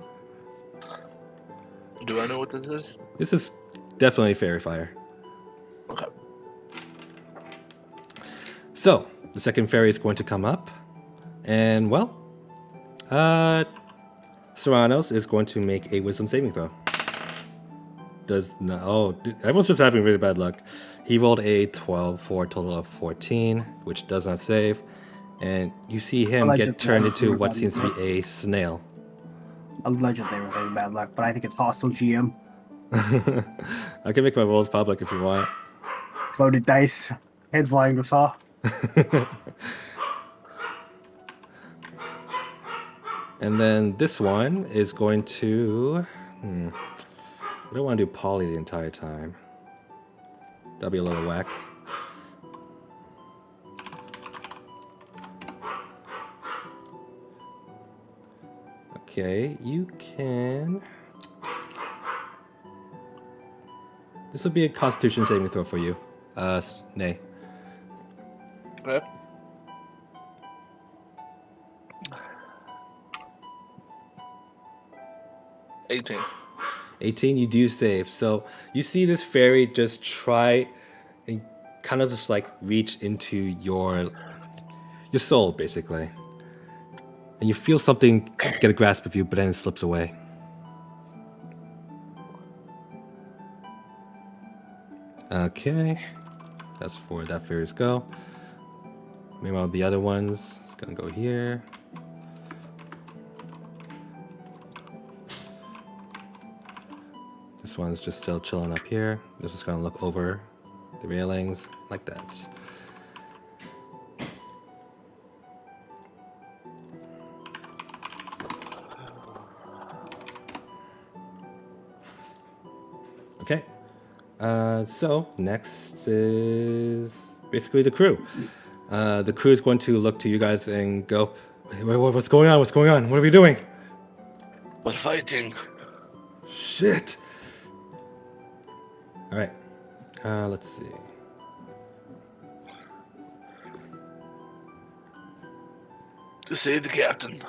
Do I know what this is? This is definitely fairy fire. Okay. So, the second fairy is going to come up, and well, Serranos is going to make a wisdom saving throw. Everyone's just having really bad luck. He rolled a 12 for a total of 14, which does not save, and you see him get turned into what seems to be a snail. Allegedly, we're having bad luck, but I think it's hostile GM. I can make my rolls public if you want. Loaded dice. Heads lying to saw. And then this one is going to... I don't want to do poly the entire time. That'll be a little whack. Okay, you can... This will be a Constitution saving throw for you. Nay. Okay. $18. 18, you do save. So you see this fairy just try and kind of just like reach into your soul, basically. And you feel something get a grasp of you, but then it slips away. Okay. That's for that fairy's go. Meanwhile, the other one's gonna go here. This one's just still chilling up here. This is gonna look over the railings like that. Okay. So next is basically the crew. The crew is going to look to you guys and go, what's going on? What's going on? What are we doing? We're fighting. Shit. All right. Let's see. To save the captain.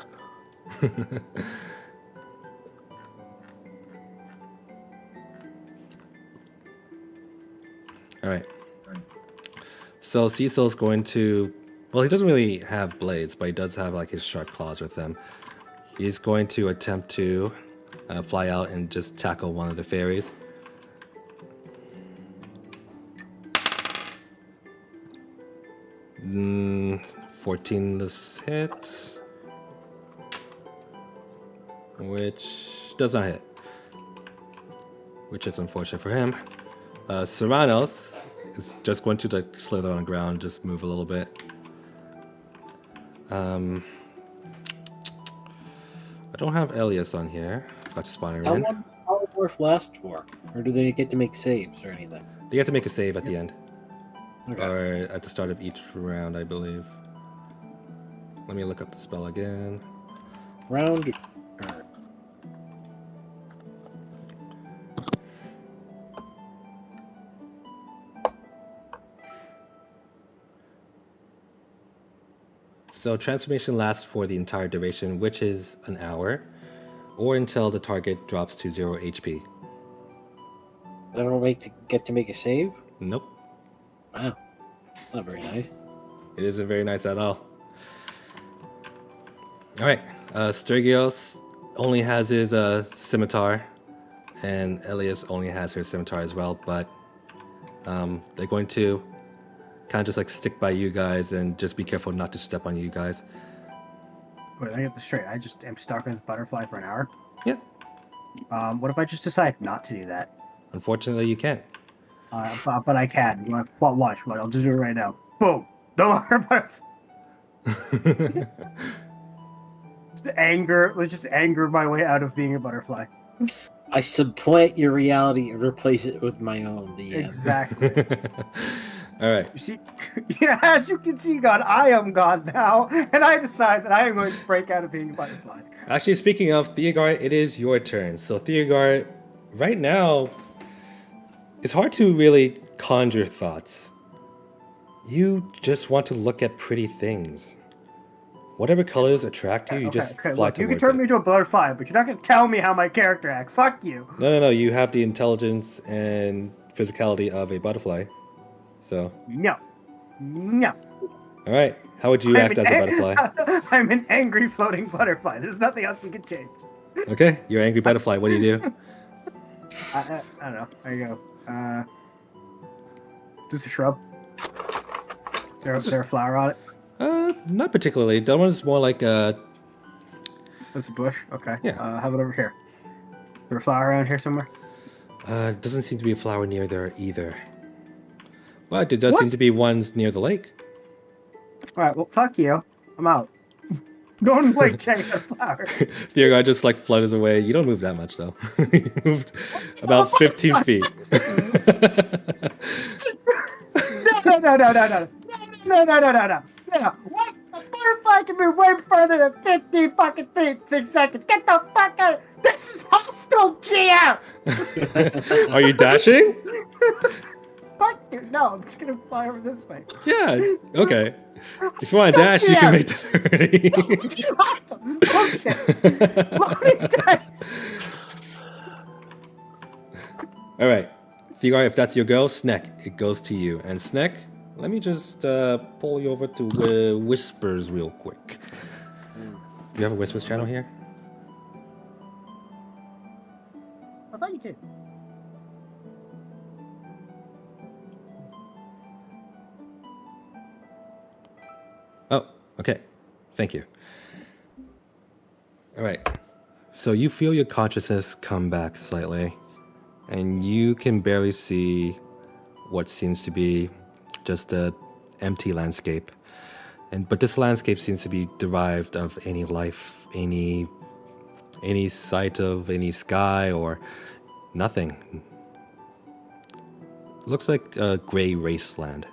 All right. So Cecil's going to... Well, he doesn't really have blades, but he does have like his sharp claws with him. He's going to attempt to fly out and just tackle one of the fairies. Mm, 14 this hit, which does not hit, which is unfortunate for him. Serranos is just going to like slither on the ground, just move a little bit. I don't have Elias on here. Forgot to spawn her How in. long does polymorph last for? Or do they get to make saves or anything? They have to make a save at the end. Okay. Or at the start of each round, I believe. Let me look up the spell again. Round. So transformation lasts for the entire duration, which is an hour, or until the target drops to 0 HP. I don't get to make a save? Nope. Wow. That's not very nice. It isn't very nice at all. Alright, Stergios only has his scimitar, and Elias only has her scimitar as well, but they're going to kind of just like stick by you guys and just be careful not to step on you guys. Wait, I get this straight. I just am stuck with butterfly for an hour. Yeah. What if I just decide not to do that? Unfortunately, you can't. But I can. You want to watch? I'll just do it right now. Boom! No longer butterfly. Let's just anger my way out of being a butterfly. I supplant your reality and replace it with my own. DM. Exactly. All right. You see, yeah, as you can see, God, I am God now, and I decide that I am going to break out of being a butterfly. Actually, speaking of Theogar, it is your turn. So Theogar, right now, it's hard to really conjure thoughts. You just want to look at pretty things. Whatever colors attract you, you just fly look, you can towards turn it. me into a butterfly, but you're not going to tell me how my character acts. Fuck you. No. You have the intelligence and physicality of a butterfly. So. No. All right. How would you act as a butterfly? I'm an angry floating butterfly. There's nothing else you can change. Okay. You're an angry butterfly. What do you do? I don't know. There you go. Just a shrub. Is there a flower on it? Not particularly. That one's more like That's a bush. Okay. Yeah. How about over here? Is there a flower around here somewhere? Doesn't seem to be a flower near there either. But there does seem to be ones near the lake. All right, well, fuck you. I'm out. Go and play check the flower. The guy just like flutters away. You don't move that much though. You moved about 15 feet. No. What? A butterfly can move way further than 15 fucking feet in 6 seconds. Get the fuck out. This is hostile, GM. Are you dashing? Fuck you. No, I'm just gonna fly over this way. Yeah. Okay. If you want to dash, you can make the 30. You hostile. This is bullshit. Loading dice. All right. Thegar, if that's your go, Sneck, it goes to you. And Sneck, let me just pull you over to Whispers real quick. Do you have a Whispers channel here? I thought you did. Oh, okay. Thank you. All right. So you feel your consciousness come back slightly, and you can barely see what seems to be just a empty landscape. But this landscape seems to be derived of any life, any sight of any sky or nothing. Looks like a gray wasteland.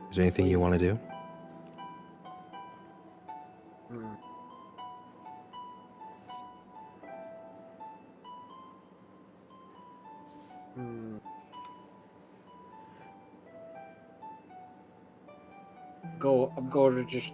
Is there anything you want to do? I'm going to just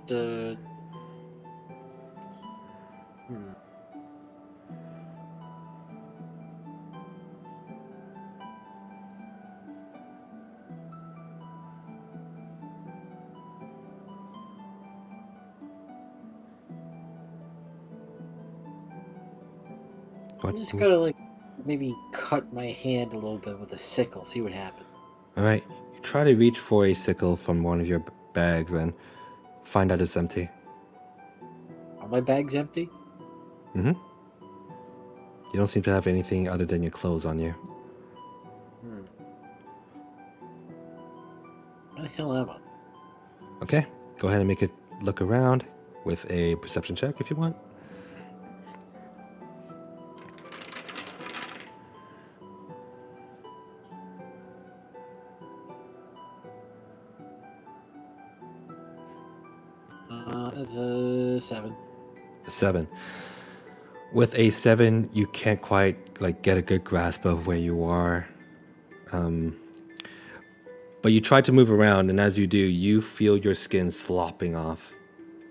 What? I'm just gonna like maybe cut my hand a little bit with a sickle, see what happens. All right. You try to reach for a sickle from one of your bags and find out it's empty. Are my bags empty? Mm-hmm. You don't seem to have anything other than your clothes on you. Where the hell am I? Okay. Go ahead and make it look around with a perception check if you want. That's a 7. A 7. With a 7, you can't quite like get a good grasp of where you are. But you try to move around, and as you do, you feel your skin slopping off,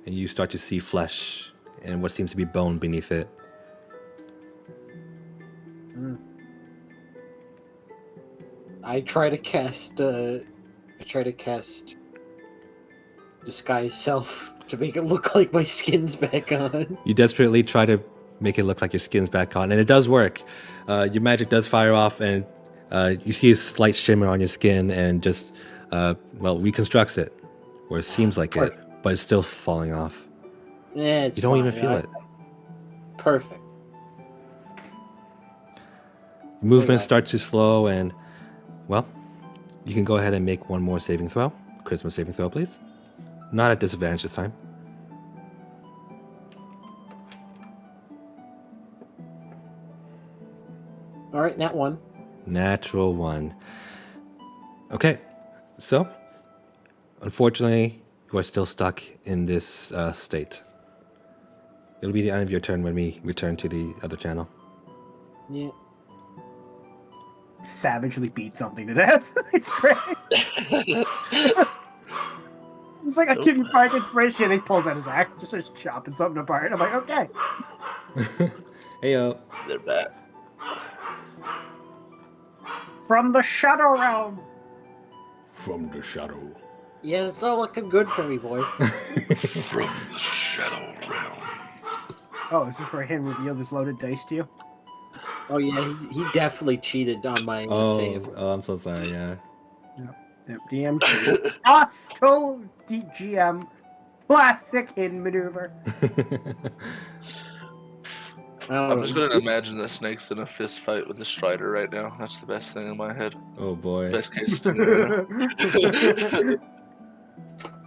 and you start to see flesh and what seems to be bone beneath it. I try to cast disguise self to make it look like my skin's back on. You desperately try to make it look like your skin's back on, and it does work. Your magic does fire off, and you see a slight shimmer on your skin, and just reconstructs it, or it seems like it, but it's still falling off. Yeah, it's You don't fine. even feel it. Perfect. Movement starts to slow, and you can go ahead and make one more saving throw. Charisma saving throw, please. Not at disadvantage this time. All right, nat 1. Natural 1. Okay, so unfortunately, you are still stuck in this state. It'll be the end of your turn when we return to the other channel. Yeah. Savagely beat something to death. It's great. It's like I give you bardic inspiration, and he pulls out his axe, just starts chopping something apart. I'm like, okay. Hey yo. They're back. From the Shadow Realm. From the shadow. Yeah, it's not looking good for me, boys. From the Shadow Realm. Oh, is this where him revealed his loaded dice to you? Oh yeah, he definitely cheated on my save. Oh, I'm so sorry. Yeah. Yep, DM. Hostile GM. Classic hidden maneuver. I'm just gonna imagine the snake's in a fist fight with the strider right now. That's the best thing in my head. Oh boy. Best case scenario.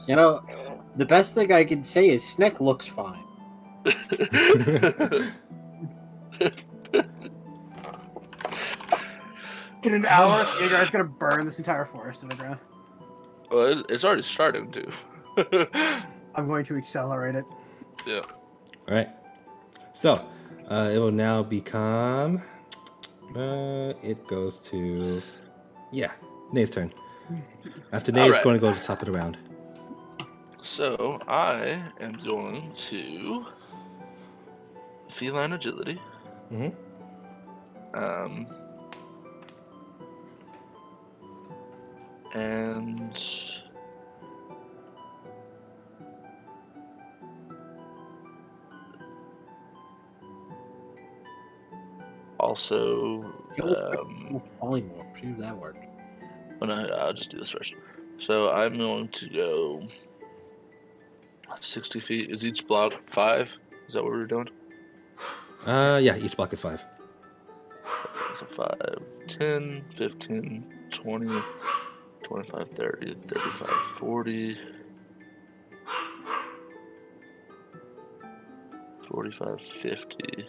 You know, the best thing I can say is Snick looks fine. In an hour, you guys gonna burn this entire forest to the ground. Well, it's already starting to. I'm going to accelerate it. Yeah. All right. So, it will now become. It goes to. Yeah, Nate's turn. After Nate, it's Alright. going to go to the top of the round. So I am going to feline agility. Mhm. And also, Polymorph. See if that worked. oh no, I'll just do this first. So I'm going to go 60 feet. Is each block 5? Is that what we're doing? Yeah, each block is 5. So 5, 10, 15, 20, 25, 30, 35, 40, 45, 50.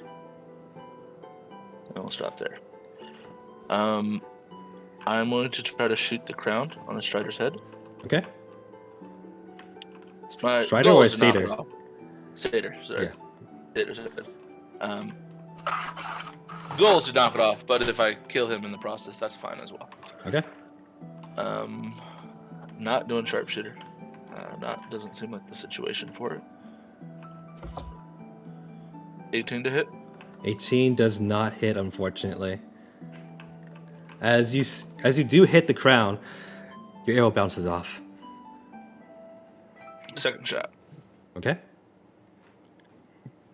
And we'll stop there. I'm going to try to shoot the crown on the strider's head. Okay. My Strider goal or is to knock satyr? it off. Satyr, sorry. Yeah. Satyr's head. Goal is to knock it off, but if I kill him in the process, that's fine as well. Okay. Not doing sharpshooter. Doesn't seem like the situation for it. 18 to hit. 18 does not hit, unfortunately. As you do hit the crown, your arrow bounces off. Second shot. Okay.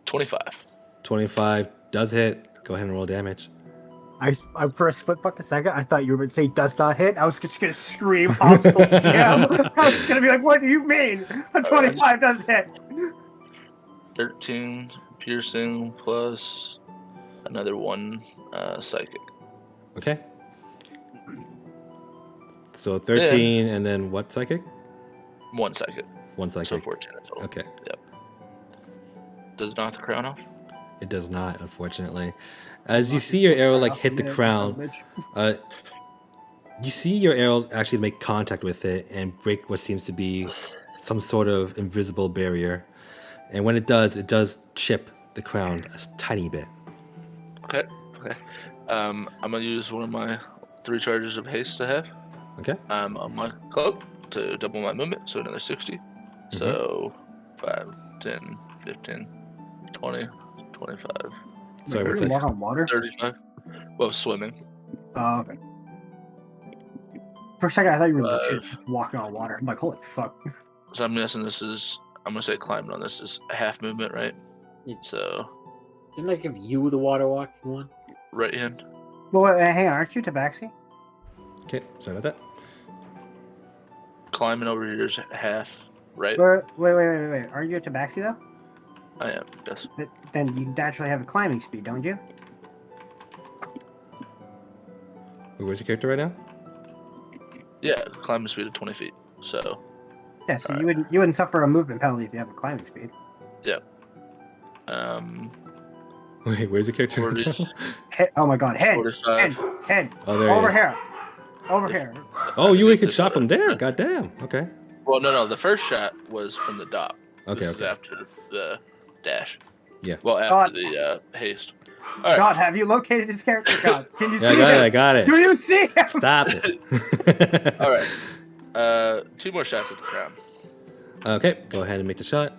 25. 25 does hit. Go ahead and roll damage. I for a split fucking second, I thought you were going to say does not hit. I was just going to scream hostile jam. I was going to be like, what do you mean? A 25 does hit. 13 piercing plus another 1 psychic. Okay. So 13 and then what psychic? 1 psychic. 1 So psychic. 14 in total. Okay. Yep. Does it knock the crown off? It does not, unfortunately. As you see your arrow hit the crown, you see your arrow actually make contact with it and break what seems to be some sort of invisible barrier. And when it does chip the crown a tiny bit. Okay. I'm gonna use one of my 3 charges of haste I have. Okay. On my cloak to double my movement, so another 60. So 5, 10, 15, 20, 25, Sorry, what's Walk that? on water? 35. Well, swimming. Oh, okay. For a second, I thought you were legit 5. just walking on water. I'm like, holy fuck. So I'm guessing this is, I'm gonna say climbing on this is a half movement, right? Yeah. So Didn't I give you the water walking one? right hand. Well, wait, hang on, aren't you Tabaxi? Okay, sorry about that. Climbing over here is half, right? Wait. Aren't you a Tabaxi, though? I am, yes. Then you naturally have a climbing speed, don't you? Where's your character right now? Yeah, climbing speed of 20 feet. So Yeah, so Alright. you wouldn't suffer a movement penalty if you have a climbing speed. Wait, where's your character? 40, right now? Oh my god, head! 45. Head! Oh, there he Over is. here! Over here! Oh, you It's could just shot from there. over. Goddamn. Okay. Well, no. The first shot was from the dock. Okay. This is Okay. after the dash. Yeah. Well, after the haste. All right. God, have you located his character? God, can you Yeah, see I him? got it. Do you see him? Stop it. All right. 2 more shots at the crown. Okay, go ahead and make the shot.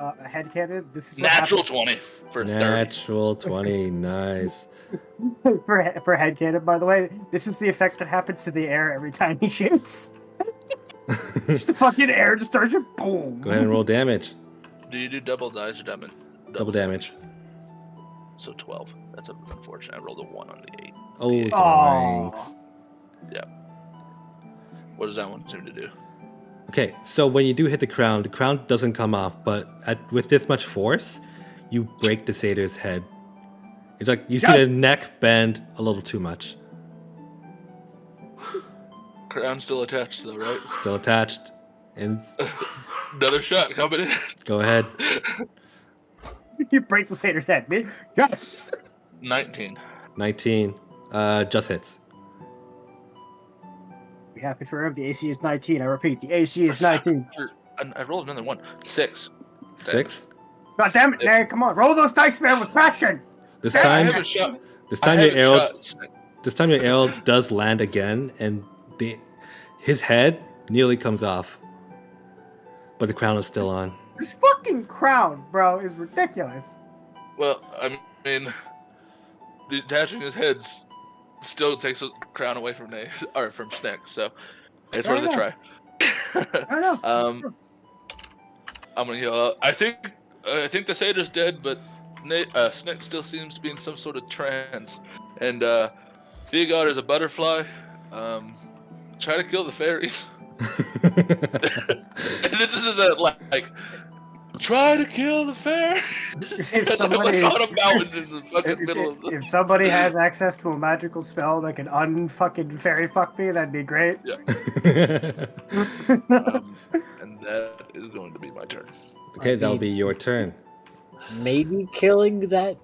A head cannon. This is what Natural 20 for 30. Natural 20. Nice. happens for head cannon. By the way, this is the effect that happens to the air every time he shoots. Just the fucking air just starts to boom. Go ahead and roll damage. Do you do double dice or double? Double damage. So 12. That's unfortunate. I rolled a 1 on the 8. Oh, it's Aw. thanks. What does that one seem to do? Okay, so when you do hit the crown doesn't come off, but with this much force, you break the satyr's head. It's like you see the neck bend a little too much. Crown's still attached, though, right? Still attached. And Another shot coming in. go ahead. You break the satyr's head, man. Yes. 19. 19. Just hits. We have confirmed the AC is 19. I repeat, the AC is 19. I rolled another one. 6. 6. God damn it, man! Come on, roll those dice, man, with passion. This I time, haven't shot. this I time your haven't arrow, shot. this time your arrow does land again, and his head nearly comes off, but the crown is still on. This fucking crown, bro, is ridiculous. Well, I mean, detaching his heads still takes the crown away from from Snick, so it's worth a try. I don't know. I'm gonna yell. I think the satyr's dead, but Snick still seems to be in some sort of trance. And Theogod is a butterfly. Try to kill the fairies. And this is like try to kill the fairies. If somebody, on a mountain in the fucking middle of the... if somebody has access to a magical spell that can unfucking fairy fuck me, that'd be great. Yeah. And that is going to be my turn. Okay, that'll be your turn. Maybe killing that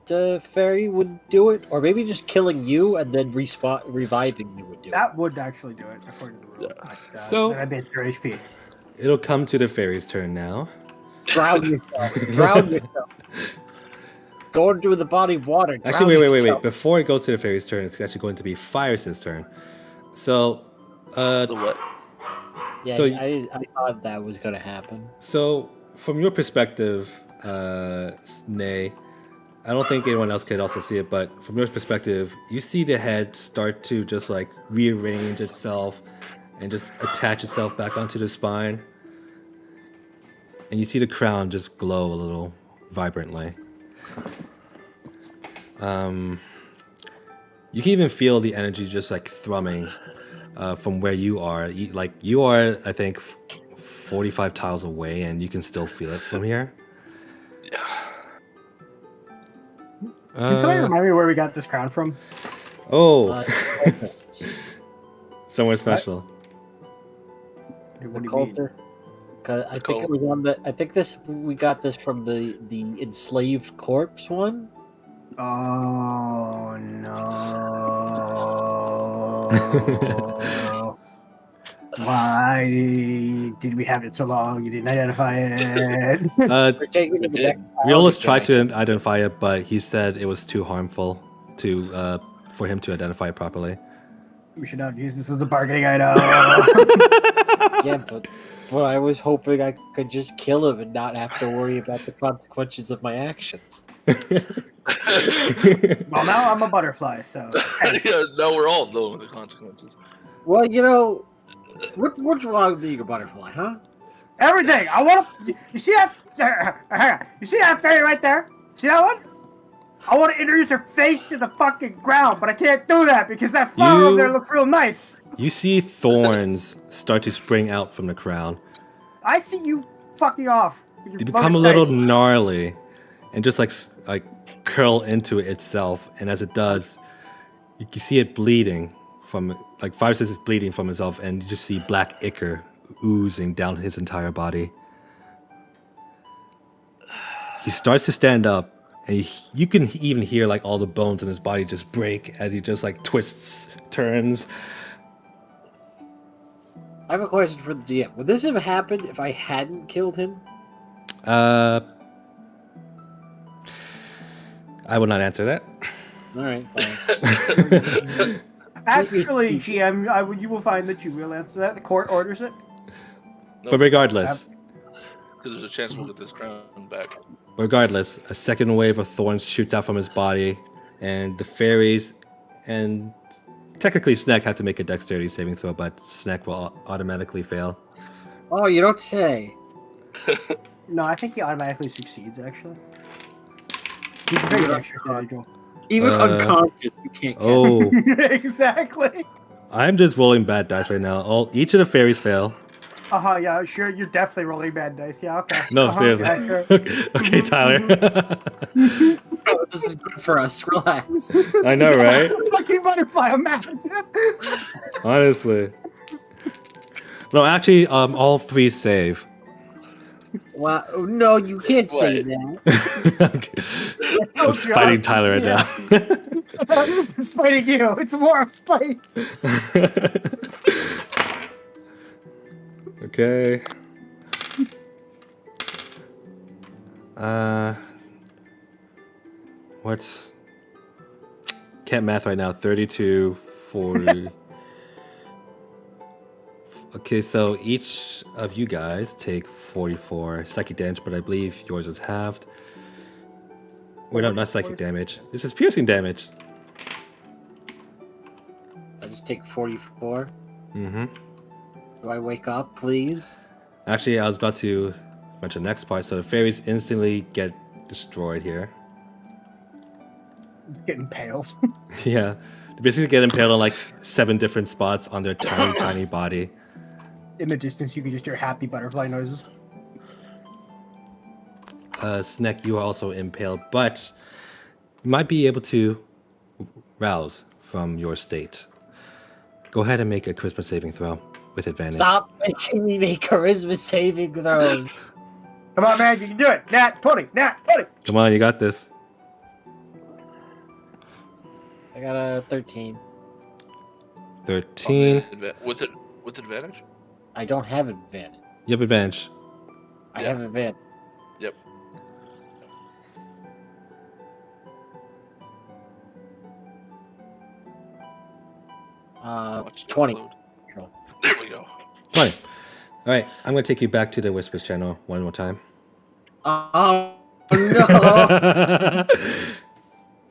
fairy would do it, or maybe just killing you and then reviving you would do it. That would actually do it, according to the rule. Yeah. Like, So- that'd be your HP. It'll come to the fairy's turn now. Drown yourself. Drown yourself. Go into the body of water. Actually, drown wait. yourself. Before it goes to the fairy's turn, it's actually going to be Fire's turn. So, The what? Yeah, so- I thought that was going to happen. so from your perspective, Nay, I don't think anyone else could also see it, but from your perspective, you see the head start to just like rearrange itself and just attach itself back onto the spine. And you see the crown just glow a little vibrantly. You can even feel the energy just like thrumming from where you are. You are, I think, 45 tiles away, and you can still feel it from here. Yeah. Can somebody remind me where we got this crown from? Oh, somewhere special. What The do you mean? cultist. 'Cause I think it was on the. I think we got this from the enslaved corpse one. Oh no! Why did we have it so long? You didn't identify it. We're taking it to the next We always round. tried to identify it, but he said it was too harmful to for him to identify it properly. We should not use this as a bargaining item. Yeah, but I was hoping I could just kill him and not have to worry about the consequences of my actions. Well, now I'm a butterfly, so. Yeah, now we're all knowing the consequences. Well, you know, what's wrong with being a butterfly, huh? Everything. I want to. You see that? You see that fairy right there? See that one? I want to introduce her face to the fucking ground, but I can't do that because that flower over there looks real nice. You see thorns start to spring out from the crown. I see you fucking off. with your They become a bugged little face. gnarly, and just like curl into itself. And as it does, you can see it bleeding from Fire says it's bleeding from himself, and you just see black ichor oozing down his entire body. He starts to stand up, and you can even hear like all the bones in his body just break as he just like twists, turns. I have a question for the DM. Would this have happened if I hadn't killed him? I will not answer that. All right, fine. Actually, GM, you will find that you will answer that. The court orders it. But regardless, Because there's a chance we'll get this crown back. Regardless, a second wave of thorns shoots out from his body, and the fairies and technically Snack have to make a dexterity saving throw, but Snack will automatically fail. Oh, you don't say. No, I think he automatically succeeds, actually. He's a very dexterous individual. Even unconscious, you can't kill. Oh, Exactly. I'm just rolling bad dice right now. Each of the fairies fail. Yeah, sure. You're definitely rolling bad dice. Yeah, okay. No, seriously. Yeah, sure. Okay, Tyler. Oh, this is good for us. Relax. I know, right? Lucky butterfly, I'm mad. Honestly. No, actually, all 3 save. Wow. No, you can't say What? that. Okay. I'm fighting Tyler right now. It's fighting you. It's more of a fight. Okay. What's... Can't math right now. 32, 40... Okay, so each of you guys take 44 psychic damage, but I believe yours is halved. Wait, no, not psychic damage. This is piercing damage. I just take 44. Mm-hmm. Do I wake up, please? Actually, I was about to mention the next part. So the fairies instantly get destroyed here. Getting pales. Yeah. They basically get impaled on like 7 different spots on their tiny, tiny body. In the distance, you can just hear happy butterfly noises. Snek, you are also impaled, but you might be able to rouse from your state. Go ahead and make a charisma saving throw with advantage. Stop making me make charisma saving throws. Come on, man, you can do it. Nat 20, Nat 20. Come on, you got this. I got a 13. 13. With advantage? I don't have advantage. You have advantage. I Yeah. have advantage. Yep. Watch it 20. load. There we go. 20. All right, I'm going to take you back to the Whispers channel one more time. Oh, no.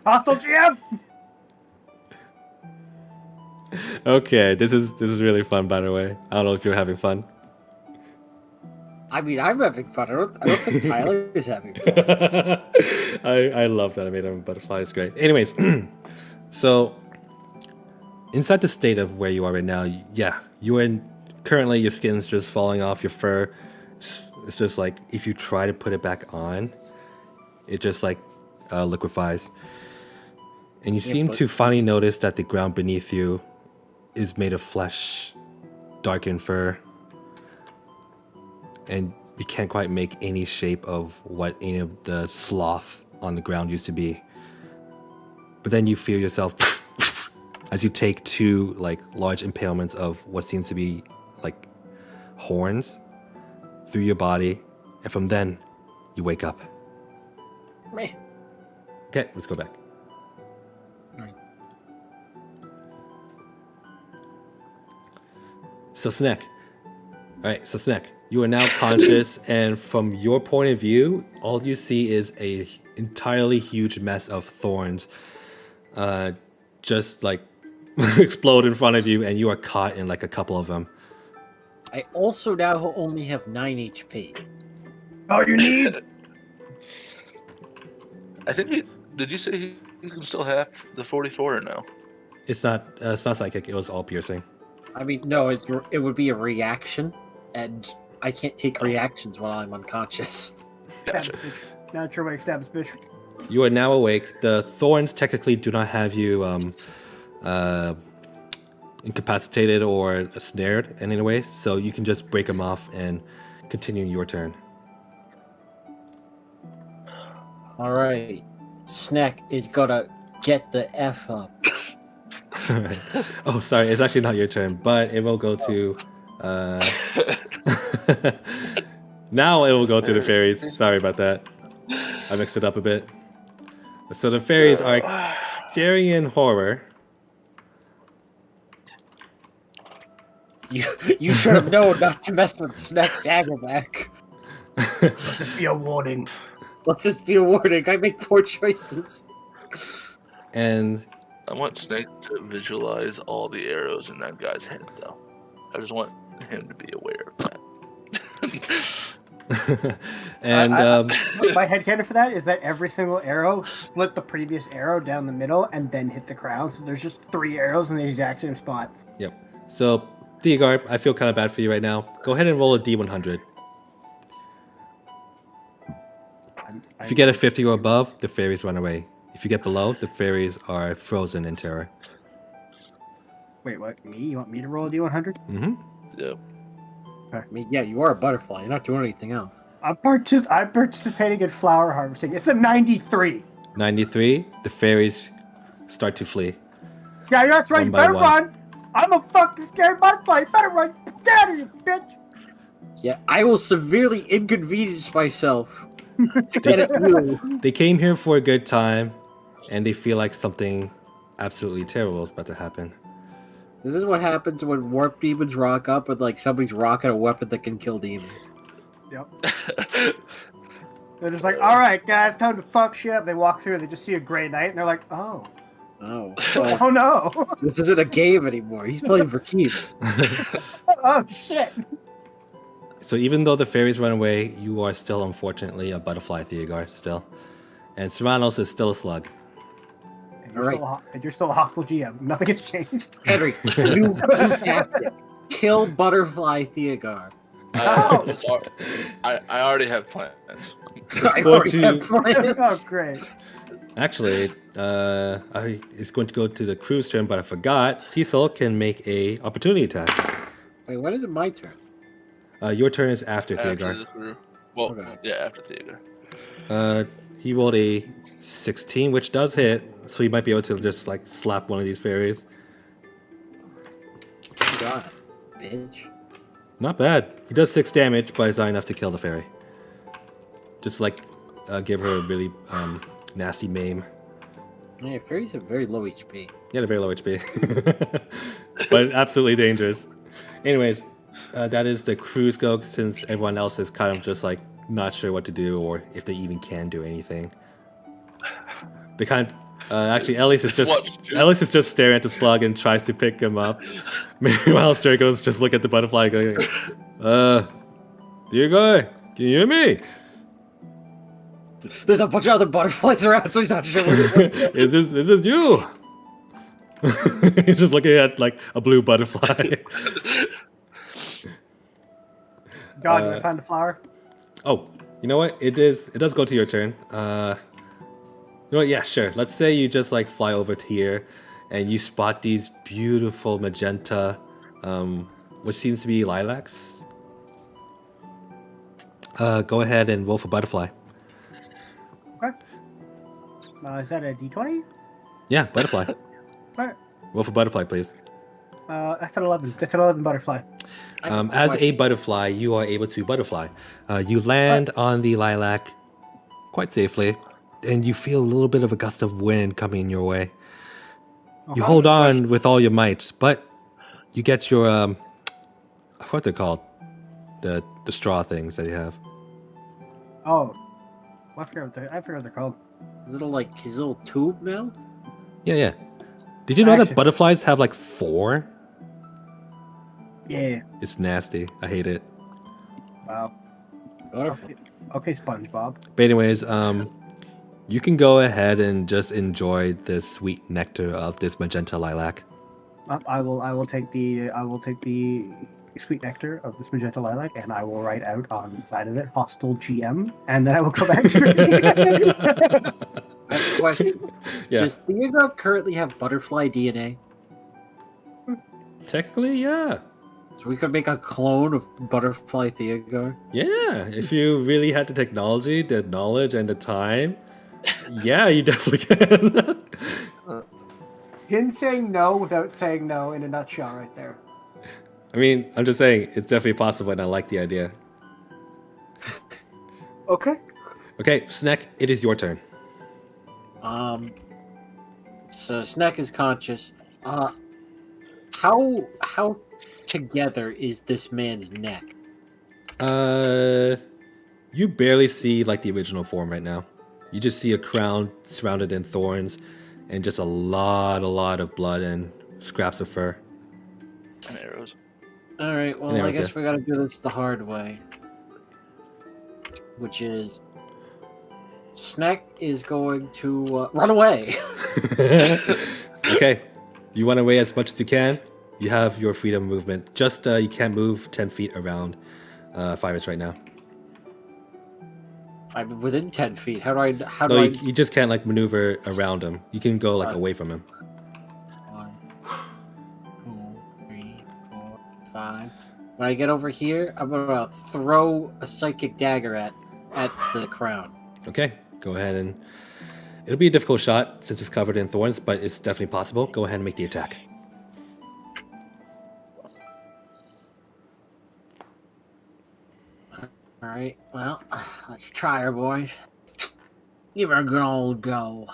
Hostile GM. Okay, this is really fun, by the way. I don't know if you're having fun. I mean, I'm having fun. I don't think Tyler is having fun. I love that animated butterfly. It's great. Anyways, so inside the state of where you are right now, yeah, you are in. Currently, your skin's just falling off your fur. It's just like if you try to put it back on, it just like liquefies. And you seem to finally notice that the ground beneath you is made of flesh, darkened fur. And you can't quite make any shape of what any of the sloth on the ground used to be. But then you feel yourself as you take 2 like large impalements of what seems to be like horns through your body, and from then you wake up. Meh. Okay, let's go back. So Snek. Alright, so Snek, you are now conscious, and from your point of view, all you see is a entirely huge mess of thorns just like explode in front of you, and you are caught in like a couple of them. I also now only have 9 HP. All you need. I think did you say you can still have the 44 or no? It's not psychic, it was all piercing. I mean, no, it would be a reaction, and I can't take reactions while I'm unconscious. Gotcha. Stabs, bitch. Not your way, stabs, bitch. You are now awake. The thorns technically do not have you incapacitated or snared in any way, so you can just break them off and continue your turn. Alright. Snack is gonna get the F up. Alright. Oh, sorry, it's actually not your turn, but it will go to... now it will go to the fairies. Sorry about that. I mixed it up a bit. So the fairies are staring in horror. You should have known not to mess with Snack Daggerback. Let this be a warning. Let this be a warning. I make poor choices. And I want Snake to visualize all the arrows in that guy's head, though. I just want him to be aware of that. and My headcanon for that is that every single arrow split the previous arrow down the middle and then hit the crown. So there's just 3 arrows in the exact same spot. yep. So Theogar, I feel kind of bad for you right now. Go ahead and roll a D100. If you get a 50 or above, the fairies run away. If you get below, the fairies are frozen in terror. Wait, what? Me? You want me to roll a D100? Mm-hmm. Yeah. I mean, yeah, you are a butterfly. You're not doing anything else. I'm participating in flower harvesting. It's a 93. 93, the fairies start to flee. Yeah, that's right. One You by better one. run. I'm a fucking scary butterfly. You better run. Get out of here, bitch. Yeah, I will severely inconvenience myself to get at you. They came here for a good time, and they feel like something absolutely terrible is about to happen. This is what happens when warp demons rock up with like somebody's rocking a weapon that can kill demons. Yep. They're just like, all right, guys, time to fuck shit up. They walk through, they just see a gray knight, and they're like, oh. Oh, well, Oh, no. this isn't a game anymore. He's playing for keeps. Oh, shit. So even though the fairies run away, you are still, unfortunately, a butterfly, Theogar, still. And Serranos is still a slug. And you're, All right. still and you're still a hostile GM. Nothing has changed. Henry, new tactic. Kill Butterfly Theogar. I already have plans. I go already to- have plans. Oh, great. Actually, it's going to go to the crew's turn, but I forgot. Cecil can make a opportunity attack. Wait, when is it my turn? Your turn is after After Theogar. the crew. Well, Okay. yeah, after theater. He rolled a 16, which does hit, so he might be able to just like slap one of these fairies. God, bitch. Not bad. He does 6 damage, but it's not enough to kill the fairy. Just like give her a really nasty maim. Yeah, fairies have very low HP. Yeah, they're very low HP, but absolutely dangerous. Anyways, that is the crew's go, since everyone else is kind of just like not sure what to do or if they even can do anything. They kind of, actually, Ellis is just staring at the slug and tries to pick him up. Meanwhile, Strago's just look at the butterfly going, dear guy, can you hear me? There's a bunch of other butterflies around, so he's not sure. Is this you? He's just looking at like a blue butterfly. God, I found a flower. Oh, you know what? It does go to your turn. You know what? Yeah, sure. Let's say you just like fly over to here, and you spot these beautiful magenta, which seems to be lilacs. Go ahead and roll for butterfly. Okay. Is that a D20? Yeah, butterfly. Alright. Roll for butterfly, please. That's an 11. That's an 11 butterfly. As a butterfly, you are able to butterfly. You land on the lilac quite safely, and you feel a little bit of a gust of wind coming your way. You hold on with all your might, but you get your I forgot what they're called, the straw things that you have. Oh. I forgot what they're called. His little tube mouth? Yeah. Did you know that Actually- butterflies have like 4? Yeah. It's nasty. I hate it. Wow. Butterfly. Okay, SpongeBob. But anyways, you can go ahead and just enjoy the sweet nectar of this magenta lilac. I will take the sweet nectar of this magenta lilac, and I will write out on the side of it hostile GM, and then I will come back to it. I have a question. Yeah. Does Theogar currently have butterfly DNA? Technically, yeah. So we could make a clone of Butterfly Theogar? Yeah, if you really had the technology, the knowledge, and the time, yeah, you definitely can. Him saying no without saying no in a nutshell right there. I mean, I'm just saying, it's definitely possible, and I like the idea. Okay. Okay, Snack, it is your turn. So Snack is conscious. How together is this man's neck? You barely see, like, the original form right now. You just see a crown surrounded in thorns, and just a lot of blood and scraps of fur. And arrows. Alright, well, I Anyways, guess yeah. we gotta do this the hard way. Which is... Snack is going to run away. Okay, you run away as much as you can. You have your freedom movement. Just you can't move 10 feet around Virus right now. I'm within 10 feet. How do I? How No, do I? you just can't like maneuver around him. You can go like away from him. 1, 2, 3, 4, 5. When I get over here, I'm gonna throw a psychic dagger at the crown. Okay, go ahead and it'll be a difficult shot since it's covered in thorns, but it's definitely possible. Go ahead and make the attack. All right. Well, let's try her, boys. Give her a good old go.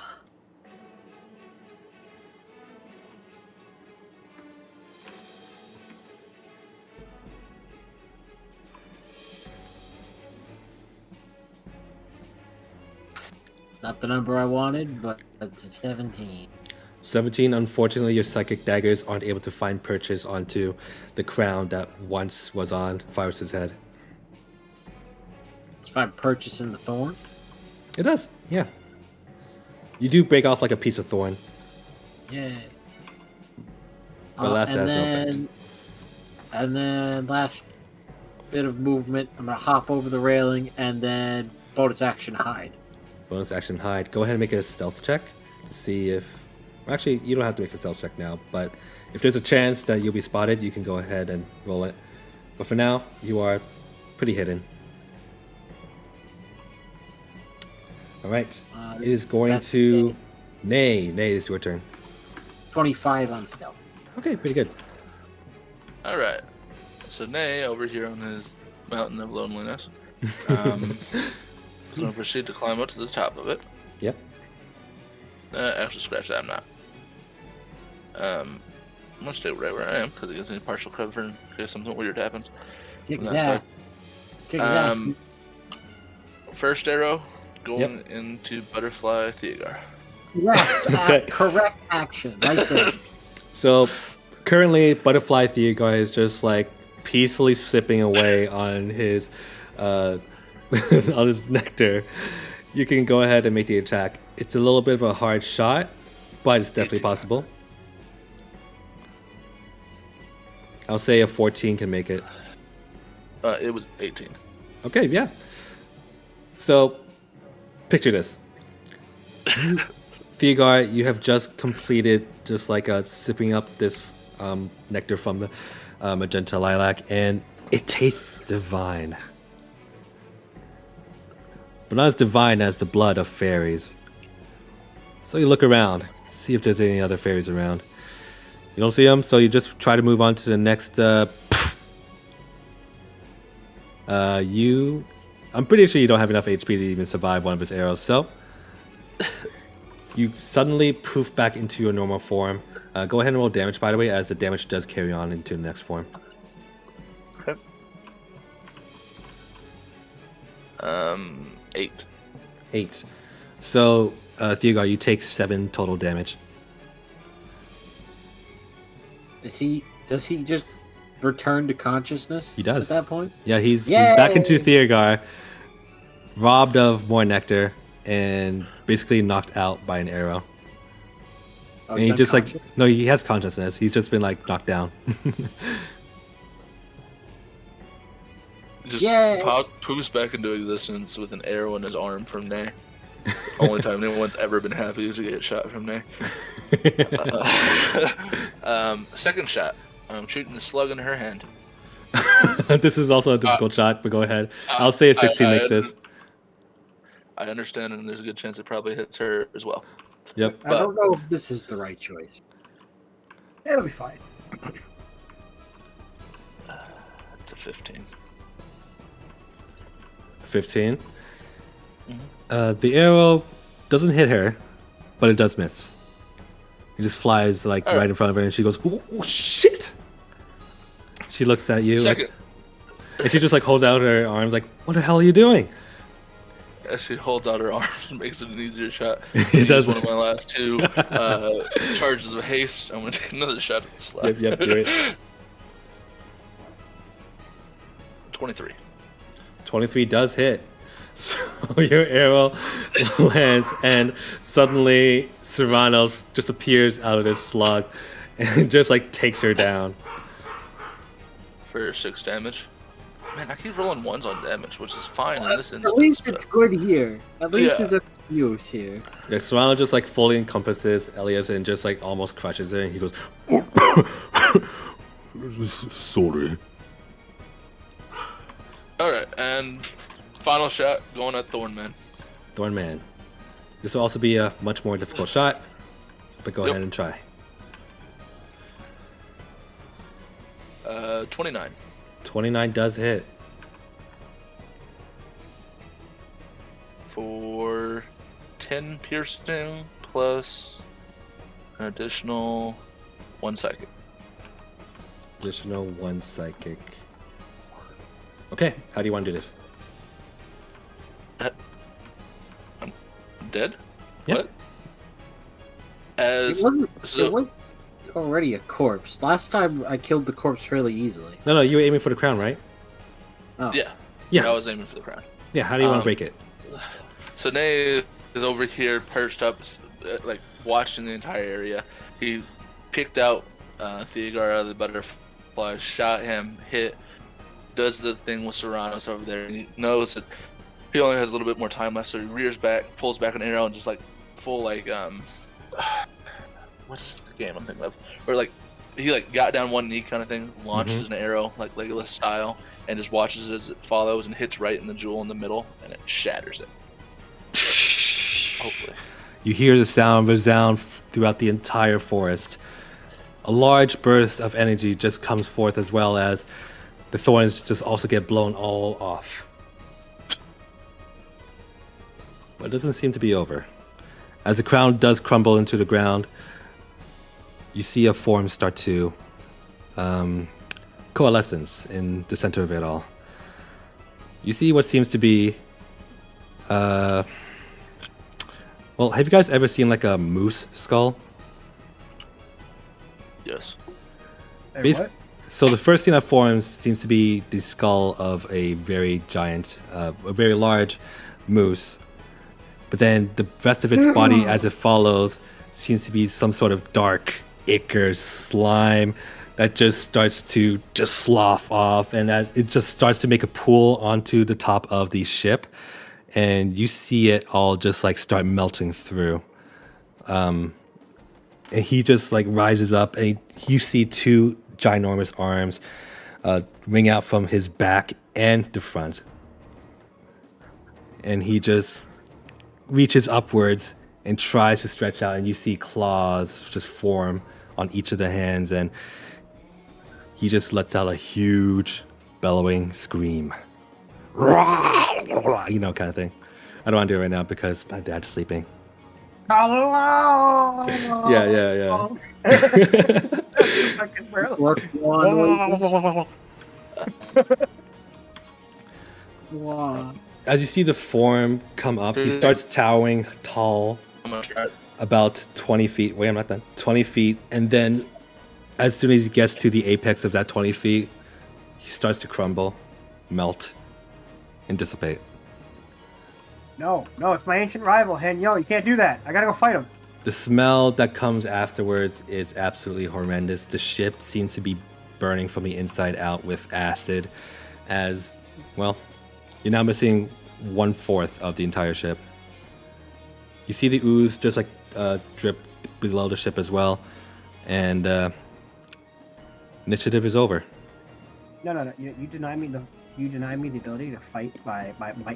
It's not the number I wanted, but it's a 17. 17, unfortunately, your psychic daggers aren't able to find purchase onto the crown that once was on Virus's head. If I'm purchasing the thorn. It does, yeah. You do break off like a piece of thorn, Yeah. but last has no effect. And then last bit of movement, I'm gonna hop over the railing and then bonus action hide. Bonus action hide. Go ahead and make a stealth check to see if. Actually, you don't have to make a stealth check now, but if there's a chance that you'll be spotted, you can go ahead and roll it. But for now, you are pretty hidden. All right. It is going to. Nay, it's your turn. 25 on stealth. Okay, pretty good. All right. So Nay over here on his mountain of loneliness, going to proceed to climb up to the top of it. Yep. Actually, scratch that. I'm not. I'm gonna stay right where I am because it gives me partial cover in case something weird happens. Kick on that that. Kick that. First arrow going into Butterfly Theogar. Correct, correct action. Right there. So currently, Butterfly Theogar is just like peacefully sipping away on his on his nectar. You can go ahead and make the attack. It's a little bit of a hard shot, but it's definitely 18. possible. I'll say a 14 can make it. It was 18. Okay, yeah. So, picture this. Theogar, you have just completed just like sipping up this nectar from the magenta lilac, and it tastes divine. But not as divine as the blood of fairies. So you look around, see if there's any other fairies around. You don't see them, so you just try to move on to the next. I'm pretty sure you don't have enough HP to even survive one of his arrows, so you suddenly poof back into your normal form. Go ahead and roll damage, by the way, as the damage does carry on into the next form. Okay. 8. 8. So, Theogar, you take 7 total damage. Does he just return to consciousness? He does. At that point? Yeah, he's Yay! back into Theogar, robbed of more nectar, and basically knocked out by an arrow. Oh, And he he's just like, unconscious? no, he has consciousness. He's just been like knocked down. Just Yay! poofs back into existence with an arrow in his arm from Nay. Only time anyone's ever been happy to get shot from Nay. Second shot. I'm shooting a slug in her hand. This is also a difficult shot, but go ahead. I'll say a 16 makes this. I understand, and there's a good chance it probably hits her as well. Yep. I don't know if this is the right choice. It'll be fine. It's a 15. 15. The arrow doesn't hit her, but it does miss. It just flies like right in front of her, and she goes, "Oh shit!" She looks at you, Second. and she just like holds out her arms, like, "What the hell are you doing?" As she holds out her arms and makes it an easier shot. It does. One of my last 2 charges of haste. I'm going to take another shot at the slug. Yep, do it. 23. 23 does hit. So your arrow lands, and suddenly Serranos just appears out of this slug, and just like takes her down. For 6 damage. Man, I keep rolling 1s on damage, which is fine in this instance. At least but- it's good here. At least Yeah. it's a use here. Yeah, Serrano just like fully encompasses Elias and just like almost crushes her, and he goes, "Sorry." Alright, and final shot going at Thornman. Thornman. This will also be a much more difficult shot, but go Yep. ahead and try. 29. 29 does hit. For 10 piercing plus an additional 1 psychic. Additional 1 psychic. Okay, how do you want to do this? I'm dead? Yep. What? As It was already a corpse. Last time I killed the corpse fairly easily. No, you were aiming for the crown, right? Oh. yeah, I was aiming for the crown. Yeah, how do you want to break it? So Nay is over here perched up, like watching the entire area. He picked out Theogar out of the butterfly, shot him, hit, does the thing with Serranos over there, and he knows that he only has a little bit more time left, so he rears back, pulls back an arrow, and just like full like what's the game I'm thinking of? Or like he like got down one knee kind of thing, launches an arrow like Legolas style, and just watches as it follows and hits right in the jewel in the middle, and it shatters it. Hopefully. You hear the sound resound throughout the entire forest. A large burst of energy just comes forth, as well as the thorns just also get blown all off. But it doesn't seem to be over. As the crown does crumble into the ground, you see a form start to coalescence in the center of it all. You see what seems to be well, have you guys ever seen like a moose skull? Yes. Hey, Bas- what? So the first thing that forms seems to be the skull of a very giant, a very large moose. But then the rest of its body, as it follows, seems to be some sort of dark ichor slime that just starts to just slough off, and that it just starts to make a pool onto the top of the ship, and you see it all just like start melting through. And he just like rises up, and you see 2 ginormous arms ring out from his back and the front, and he just reaches upwards and tries to stretch out, and you see claws just form on each of the hands, and he just lets out a huge bellowing scream. You know, kind of thing. I don't want to do it right now because my dad's sleeping. Hello. Yeah. Fucking bro. Work one. Wow. As you see the form come up, he starts towering tall, I'm gonna try it. about 20 feet. Wait, I'm not done. 20 feet, and then as soon as he gets to the apex of that 20 feet, he starts to crumble, melt, and dissipate. No, it's my ancient rival, Henyo. You can't do that. I gotta go fight him. The smell that comes afterwards is absolutely horrendous. The ship seems to be burning from the inside out with acid, as, well, you're now missing 1/4 of the entire ship. You see the ooze just like drip below the ship as well, and initiative is over. No. You deny me the ability to fight my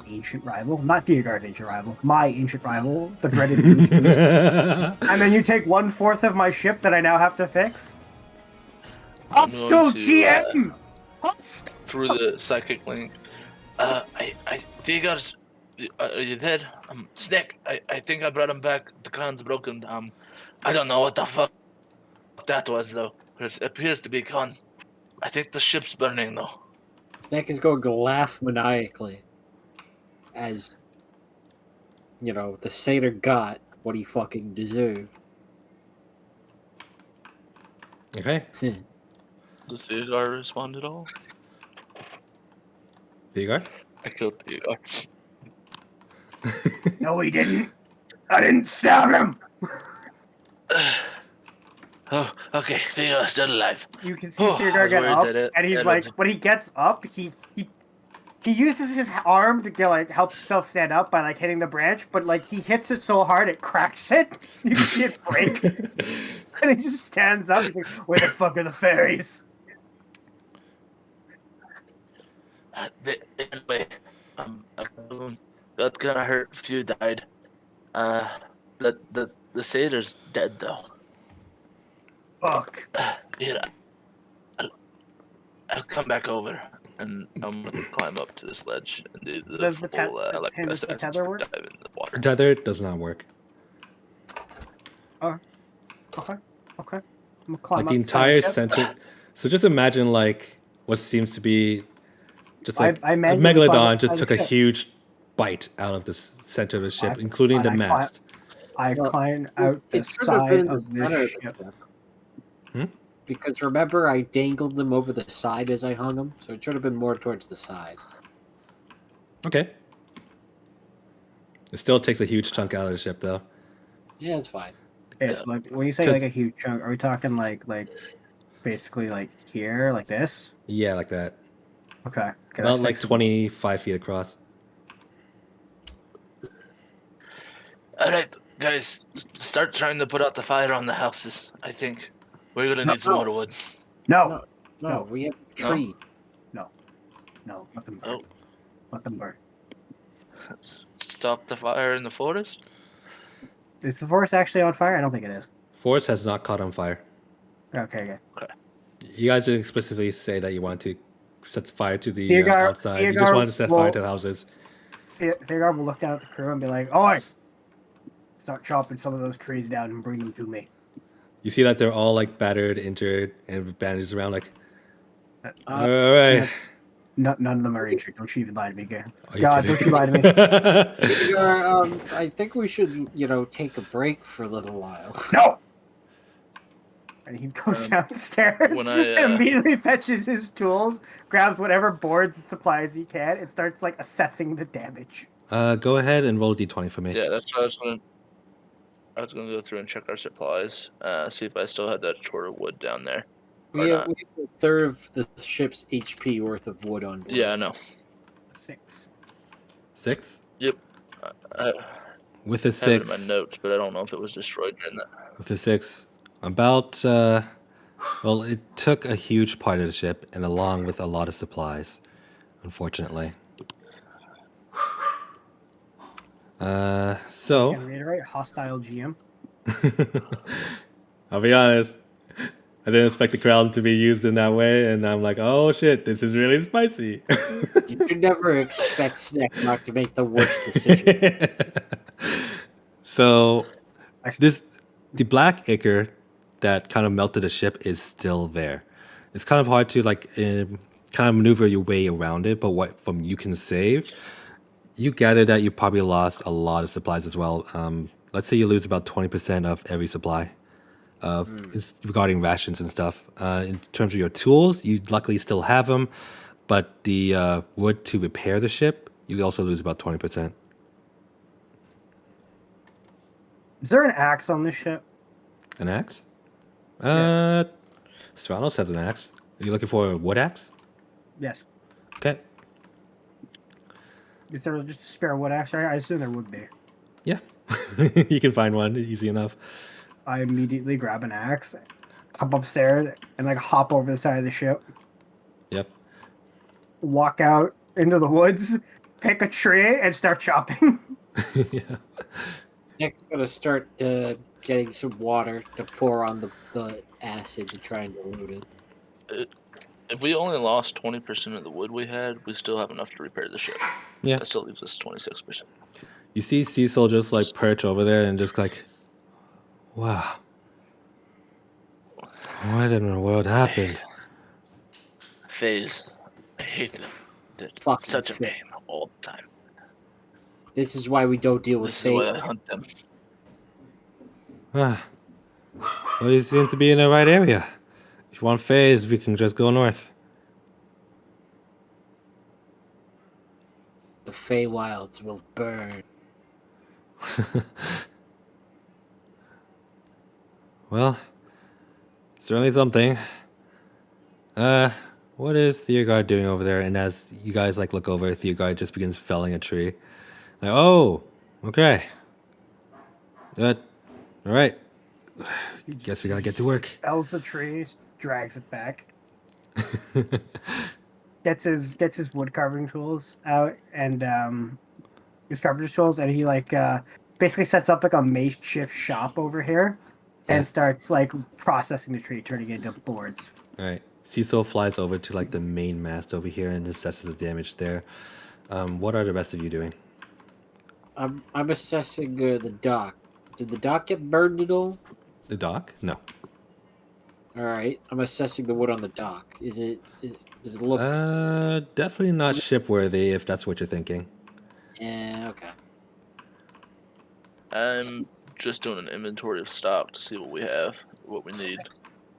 ancient rival, not Theogar's ancient rival, my ancient rival, the dreaded Goose. And then you take 1/4 of my ship that I now have to fix. I'm Hostile going to, GM. through the psychic link. Theogar's, are you dead? Snick, I think I brought him back. The crown's broken. I don't know what the fuck that was though. It appears to be gone. I think the ship's burning though. Snake is going to laugh maniacally as, you know, the satyr got what he fucking deserved. Okay. Does Theogar respond at all? There you go. I killed Theogar. No, he didn't. I didn't stab him. Oh, okay. Theo's still alive. You can see Oh, I Theodore was get worried up, that it- and he's that like, it- when he gets up, he uses his arm to get like help himself stand up by like hitting the branch, but like he hits it so hard it cracks it. You can see it break, and he just stands up. He's like, "Where the fuck are the fairies?" Anyway, that kind of hurt. A few died. The satyr's dead though. Fuck. Yeah, I'll come back over and I'm gonna climb up to the sledge and do the Does the full does the tether work? dive in the water. Tether does not work. Okay. I'm gonna climb Like up the the entire ship. center. So just imagine like what seems to be just like I a manually climb megalodon up just the took a ship. huge bite out of the center of the ship, I- including the and I climb- mast. I Well, climb out the It should have side been in of the this center of ship. the ship. Hmm? Because remember, I dangled them over the side as I hung them, so it should have been more towards the side. Okay. It still takes a huge chunk out of the ship, though. Yeah, it's fine. Okay, so like when you say 'Cause- like a huge chunk, are we talking like basically like here, like this? Yeah, like that. Okay. About like 25 feet across. All right, guys, start trying to put out the fire on the houses. I think we're gonna No, need some no. more wood. No, No, we have No. tree. no, let them burn. Oh, Let them burn. stop the fire in the forest. Is the forest actually on fire? I don't think it is. Forest has not caught on fire. Okay. You guys didn't explicitly say that you want to set fire to the Theogar- outside. You just Theogar wanted to set fire will- to the houses. Thegar will look down at the crew and be like, "Oi! Start chopping some of those trees down and bring them to me." You see that they're all like battered, injured, and with bandages around. Like, all Uh, right. None of them are injured. Don't you even lie to me again. Are you God, kidding? don't you lie to me. I think we should, take a break for a little while. No! And he goes downstairs, when I, and immediately fetches his tools, grabs whatever boards and supplies he can, and starts like assessing the damage. Go ahead and roll a d20 for me. Yeah, that's what I was gonna. I was gonna go through and check our supplies, see if I still had that short of wood down there. We Or have, not. we have a third of the ship's HP worth of wood on board. Yeah, I know. 6. 6? I With a have it in 6. my notes, but I don't know if it was destroyed during that. With a 6. About, well, it took a huge part of the ship, and along with a lot of supplies, unfortunately. So, Can reiterate, hostile GM. I'll be honest. I didn't expect the crowd to be used in that way, and I'm like, oh shit, this is really spicy. You should never expect Snackmark to make the worst decision. So, the black ichor that kind of melted the ship is still there. It's kind of hard to kind of maneuver your way around it, but what from you can save, you gather that you probably lost a lot of supplies as well. Let's say you lose about 20% of every supply regarding rations and stuff. In terms of your tools, you luckily still have them, but the wood to repair the ship, you also lose about 20%. Is there an axe on this ship? An axe? Yes. Svanos has an axe. Are you looking for a wood axe? Yes. Okay. Is there just a spare wood axe? I assume there would be. Yeah. You can find one easy enough. I immediately grab an axe, hop upstairs, and like hop over the side of the ship, Yep. walk out into the woods, pick a tree, and start chopping. Yeah. Nick's gonna start getting some water to pour on the acid to try and dilute it. If we only lost 20% of the wood we had, we still have enough to repair the ship. Yeah. That still leaves us 26%. You see Cecil just like perch over there and just like, wow. What in the world happened? Phase. I hate them. They're Fucking such a shit. pain all the time. This is why we don't deal with This is why I fate. hunt them. Well, you seem to be in the right area. If you want phase, we can just go north. The Feywilds will burn. Well, Certainly something. What is Theogard doing over there? And as you guys like look over, Theogard just begins felling a tree. Like, oh, okay. All right. Guess we gotta get to work. Fells the tree, drags it back. gets his wood carving tools out and his carpenter's tools, and he basically sets up like a makeshift shop over here, and Yeah. starts like processing the tree, turning it into boards. All right. Cecil flies over to like the main mast over here and assesses the damage there. What are the rest of you doing? I'm assessing the dock. Did the dock get burned at all? The dock? No. All right. I'm assessing the wood on the dock. Does it look? Definitely not shipworthy if that's what you're thinking. Yeah. Okay. I'm just doing an inventory of stock to see what we have, what we need.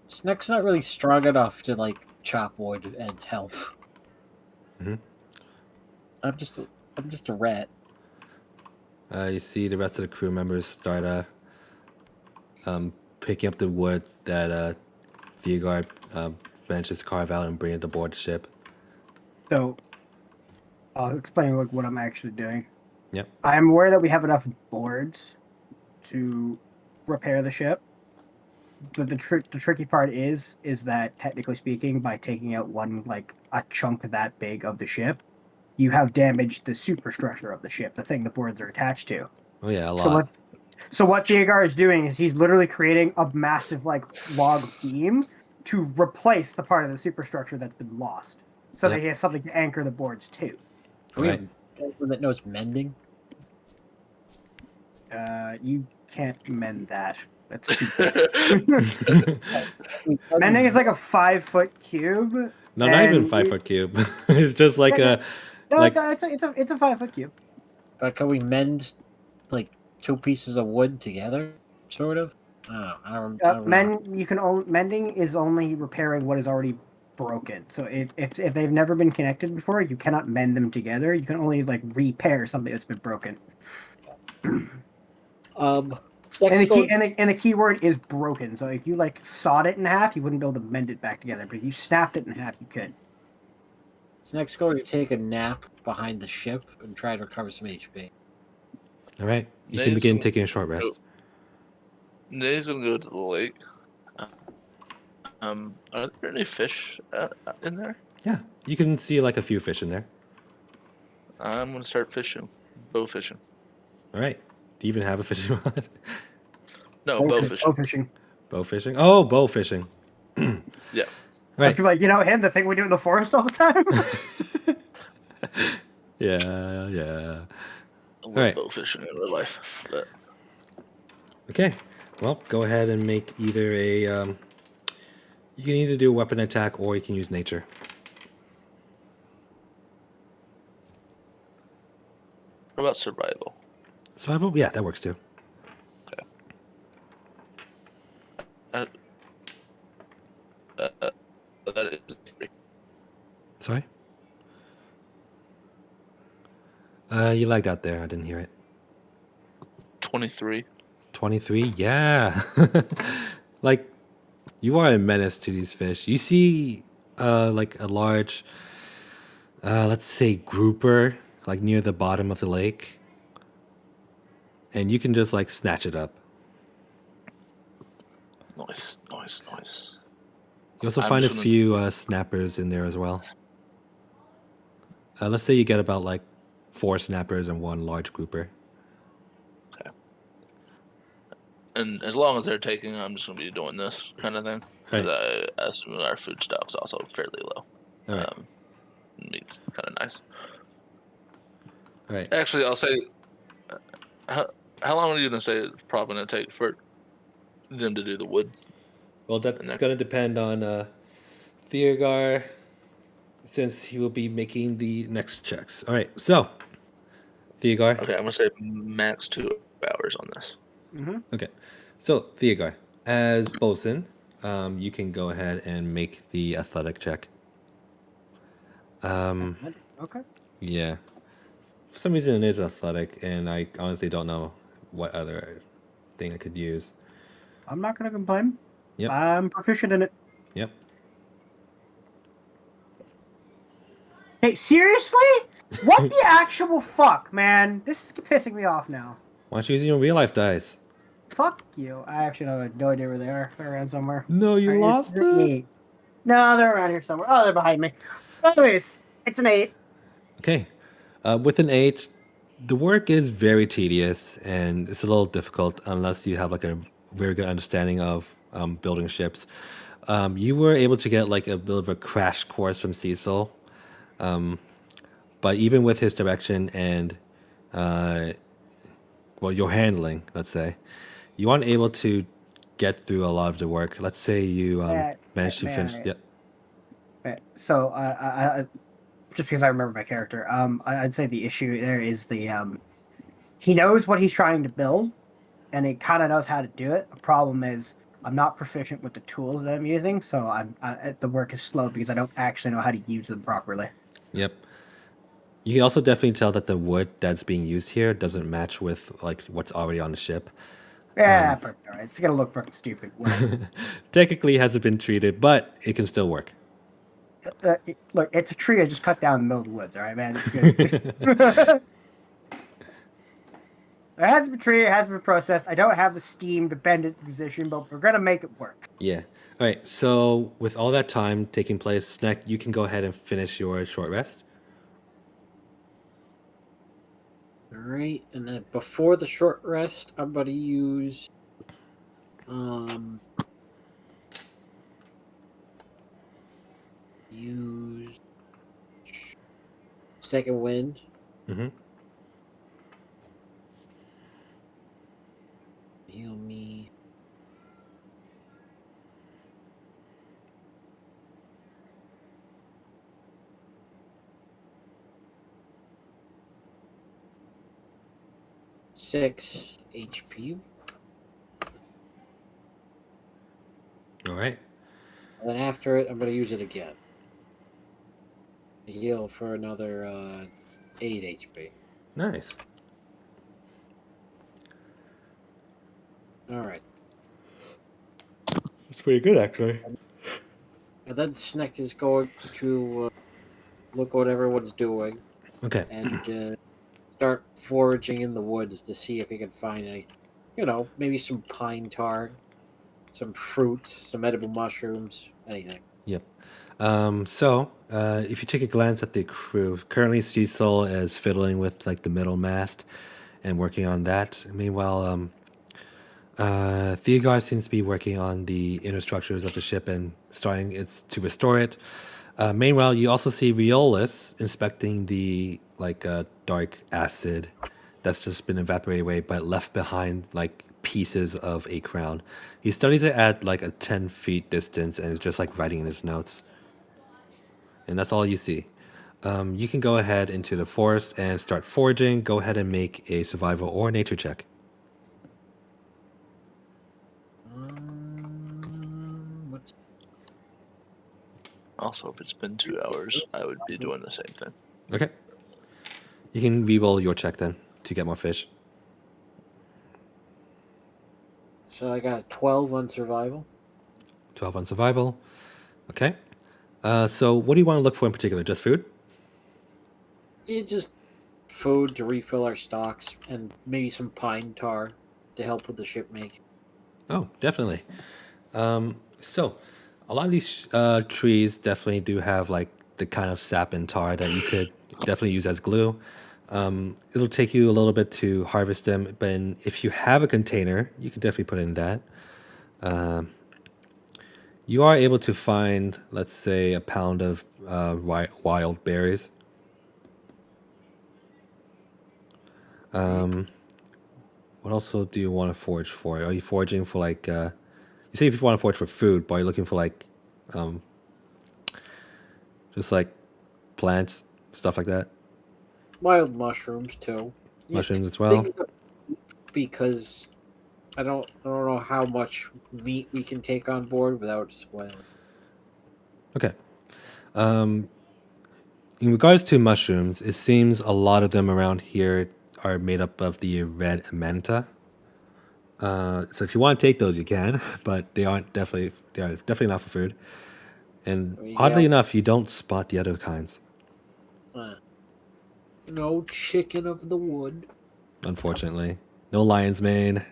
Sneck's not really strong enough to like chop wood and help. Mm-hmm. I'm just a rat. You see the rest of the crew members start picking up the wood that Theogard manages to carve out and bring it aboard the ship. So I'll explain what I'm actually doing. Yep. I'm aware that we have enough boards to repair the ship. But the tricky part is that technically speaking, by taking out one like a chunk that big of the ship, you have damaged the superstructure of the ship, the thing the boards are attached to. Oh yeah, a lot. So what Theogar is doing is he's literally creating a massive like log beam to replace the part of the superstructure that's been lost, so that he has something to anchor the boards to. Do we have anyone that knows mending? You can't mend that. That's too big. Mending is like a 5-foot cube. No, not even 5-foot cube. It's just like a. No, like- it's a 5-foot cube. But can we mend like two pieces of wood together, sort of? I don't know. Mending is only repairing what is already broken. So if they've never been connected before, you cannot mend them together. You can only like repair something that's been broken. And the key word is broken. So if you like sawed it in half, you wouldn't be able to mend it back together. But if you snapped it in half, you could. Snake's going to take a nap behind the ship and try to recover some HP. All right, you can begin taking a short rest. Nate's gonna go to the lake. Are there any fish in there? Yeah, you can see like a few fish in there. I'm gonna start fishing, bow fishing. All right, do you even have a fishing rod? No, bow fishing. Bow fishing. Bow fishing? Oh, bow fishing. Yeah. Right. Like, him, the thing we do in the forest all the time. Yeah. I love Alright. bow fishing in real life. But Okay. Well, go ahead and make either a. You can either do a weapon attack or you can use nature. what about survival? Survival? Yeah, that works too. That is Sorry? You lagged out there. I didn't hear it. 23. 23? Yeah. Like, you are a menace to these fish. You see, like a large, let's say, grouper, like near the bottom of the lake. And you can just, like, snatch it up. Nice. You also I'm find a just gonna- few snappers in there as well. Let's say you get about, like, 4 snappers and 1 large grouper. And as long as they're taking, I'm just gonna be doing this kind of thing. Because I assume our food stock's also fairly low. All right. Meat's kind of nice. All right. Actually, I'll say, how long are you gonna say it's probably gonna take for them to do the wood? Well, that's going to depend on Theogar, since he will be making the next checks. All right, so, Theogar. Okay, I'm gonna say max 2 hours on this. Okay, so Theogar, as bosun, you can go ahead and make the athletic check. Okay. Yeah. For some reason, it is athletic, and I honestly don't know what other thing I could use. I'm not gonna complain. Yep. I'm proficient in it. Yep. Hey, seriously? What the actual fuck, man? This is pissing me off now. Why don't you use your real life dice? Fuck you. I actually have no idea where they are. They're around somewhere. No, you Alright, lost it's an it. 8. No, they're around here somewhere. Oh, they're behind me. Anyways, it's an 8. Okay. With an 8, the work is very tedious and it's a little difficult unless you have like a very good understanding of building ships. You were able to get like a bit of a crash course from Cecil, but even with his direction and well, your handling, let's say, you aren't able to get through a lot of the work. Let's say you managed to finish. Man. Yeah. Right. So, just because I remember my character, I'd say the issue there is the he knows what he's trying to build, and he kind of knows how to do it. The problem is I'm not proficient with the tools that I'm using, so the work is slow because I don't actually know how to use them properly. Yep. You can also definitely tell that the wood that's being used here doesn't match with like what's already on the ship. Yeah, but all right, it's gonna look fucking stupid. Technically, it hasn't been treated, but it can still work. Look, it's a tree I just cut down in the middle of the woods. All right, man. It's good. It hasn't been treated. It hasn't been processed. I don't have the steam to bend it to position, but we're gonna make it work. Yeah. All right. So with all that time taking place, Snack, you can go ahead and finish your short rest. Alright, and then before the short rest, I'm gonna use use second wind. Mm-hmm. Heal me. Six HP. All right. And then after it, I'm gonna use it again. Heal for another 8 HP. Nice. Alright. That's pretty good, actually. And then Sneck is going to look what everyone's doing Okay. and start foraging in the woods to see if he can find anything. You know, maybe some pine tar, some fruit, some edible mushrooms, anything. Yep. So, if you take a glance at the crew, currently Cecil is fiddling with like the middle mast and working on that. Meanwhile, Theogar seems to be working on the inner structures of the ship and starting to restore it. Meanwhile, you also see Gladiolus inspecting the dark acid that's just been evaporated away, but left behind like pieces of a crown. He studies it at like a 10 feet distance and is just like writing in his notes. And that's all you see. You can go ahead into the forest and start foraging. Go ahead and make a survival or nature check. What's Also, if it's been 2 hours, I would be doing the same thing. Okay. You can reroll your check then to get more fish. So I got a 12 on survival. 12 on survival. Okay. So what do you want to look for in particular? Just food? It's just food to refill our stocks and maybe some pine tar to help with the ship make. Oh, definitely. So a lot of these trees definitely do have like the kind of sap and tar that you could definitely use as glue. It'll take you a little bit to harvest them, but if you have a container, you can definitely put in that. You are able to find, let's say, a pound of wild berries. What else do you want to forage for? Are you foraging for like? You say if you want to forage for food, but are you looking for like, just like plants, stuff like that? Wild mushrooms too. Mushrooms as well. Because I don't know how much meat we can take on board without spoiling. Okay. In regards to mushrooms, it seems a lot of them around here are made up of the red manta. So if you want to take those, you can, but they are definitely not for food. And There you oddly go. enough, you don't spot the other kinds, No chicken of the wood. unfortunately. No lion's mane.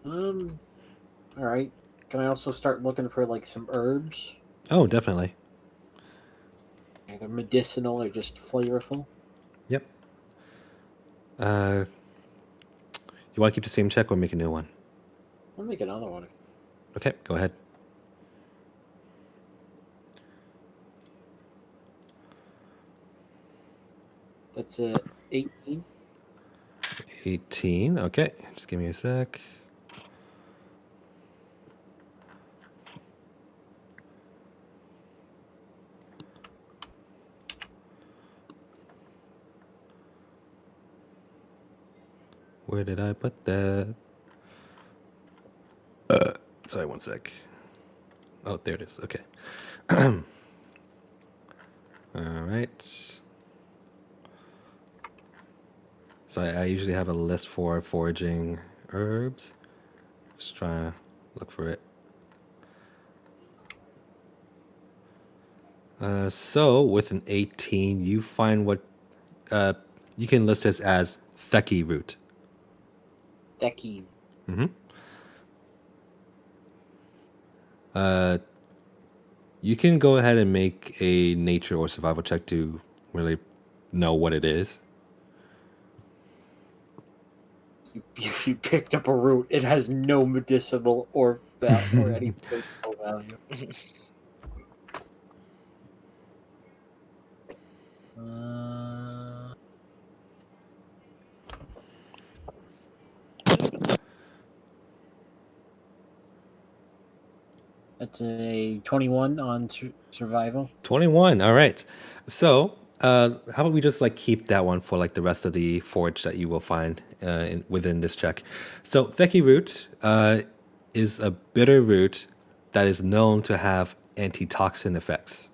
All right. Can I also start looking for like some herbs? Oh, definitely. Either medicinal or just flavorful. Yep. You want to keep the same check or make a new one? I'll make another one. Okay, go ahead. That's 18. 18. Okay, just give me a sec. Where did I put that? Sorry, one sec. Oh, there it is. Okay. All right. So I usually have a list for foraging herbs. Just trying to look for it. So with an 18, you find what you can list this as Theki root. Decky. You can go ahead and make a nature or survival check to really know what it is. You picked up a root. It has no medicinal or or any physical value. That's a 21 on survival. 21. All right. So, how about we just like keep that one for like the rest of the forage that you will find within this check. So, Theki root is a bitter root that is known to have antitoxin effects.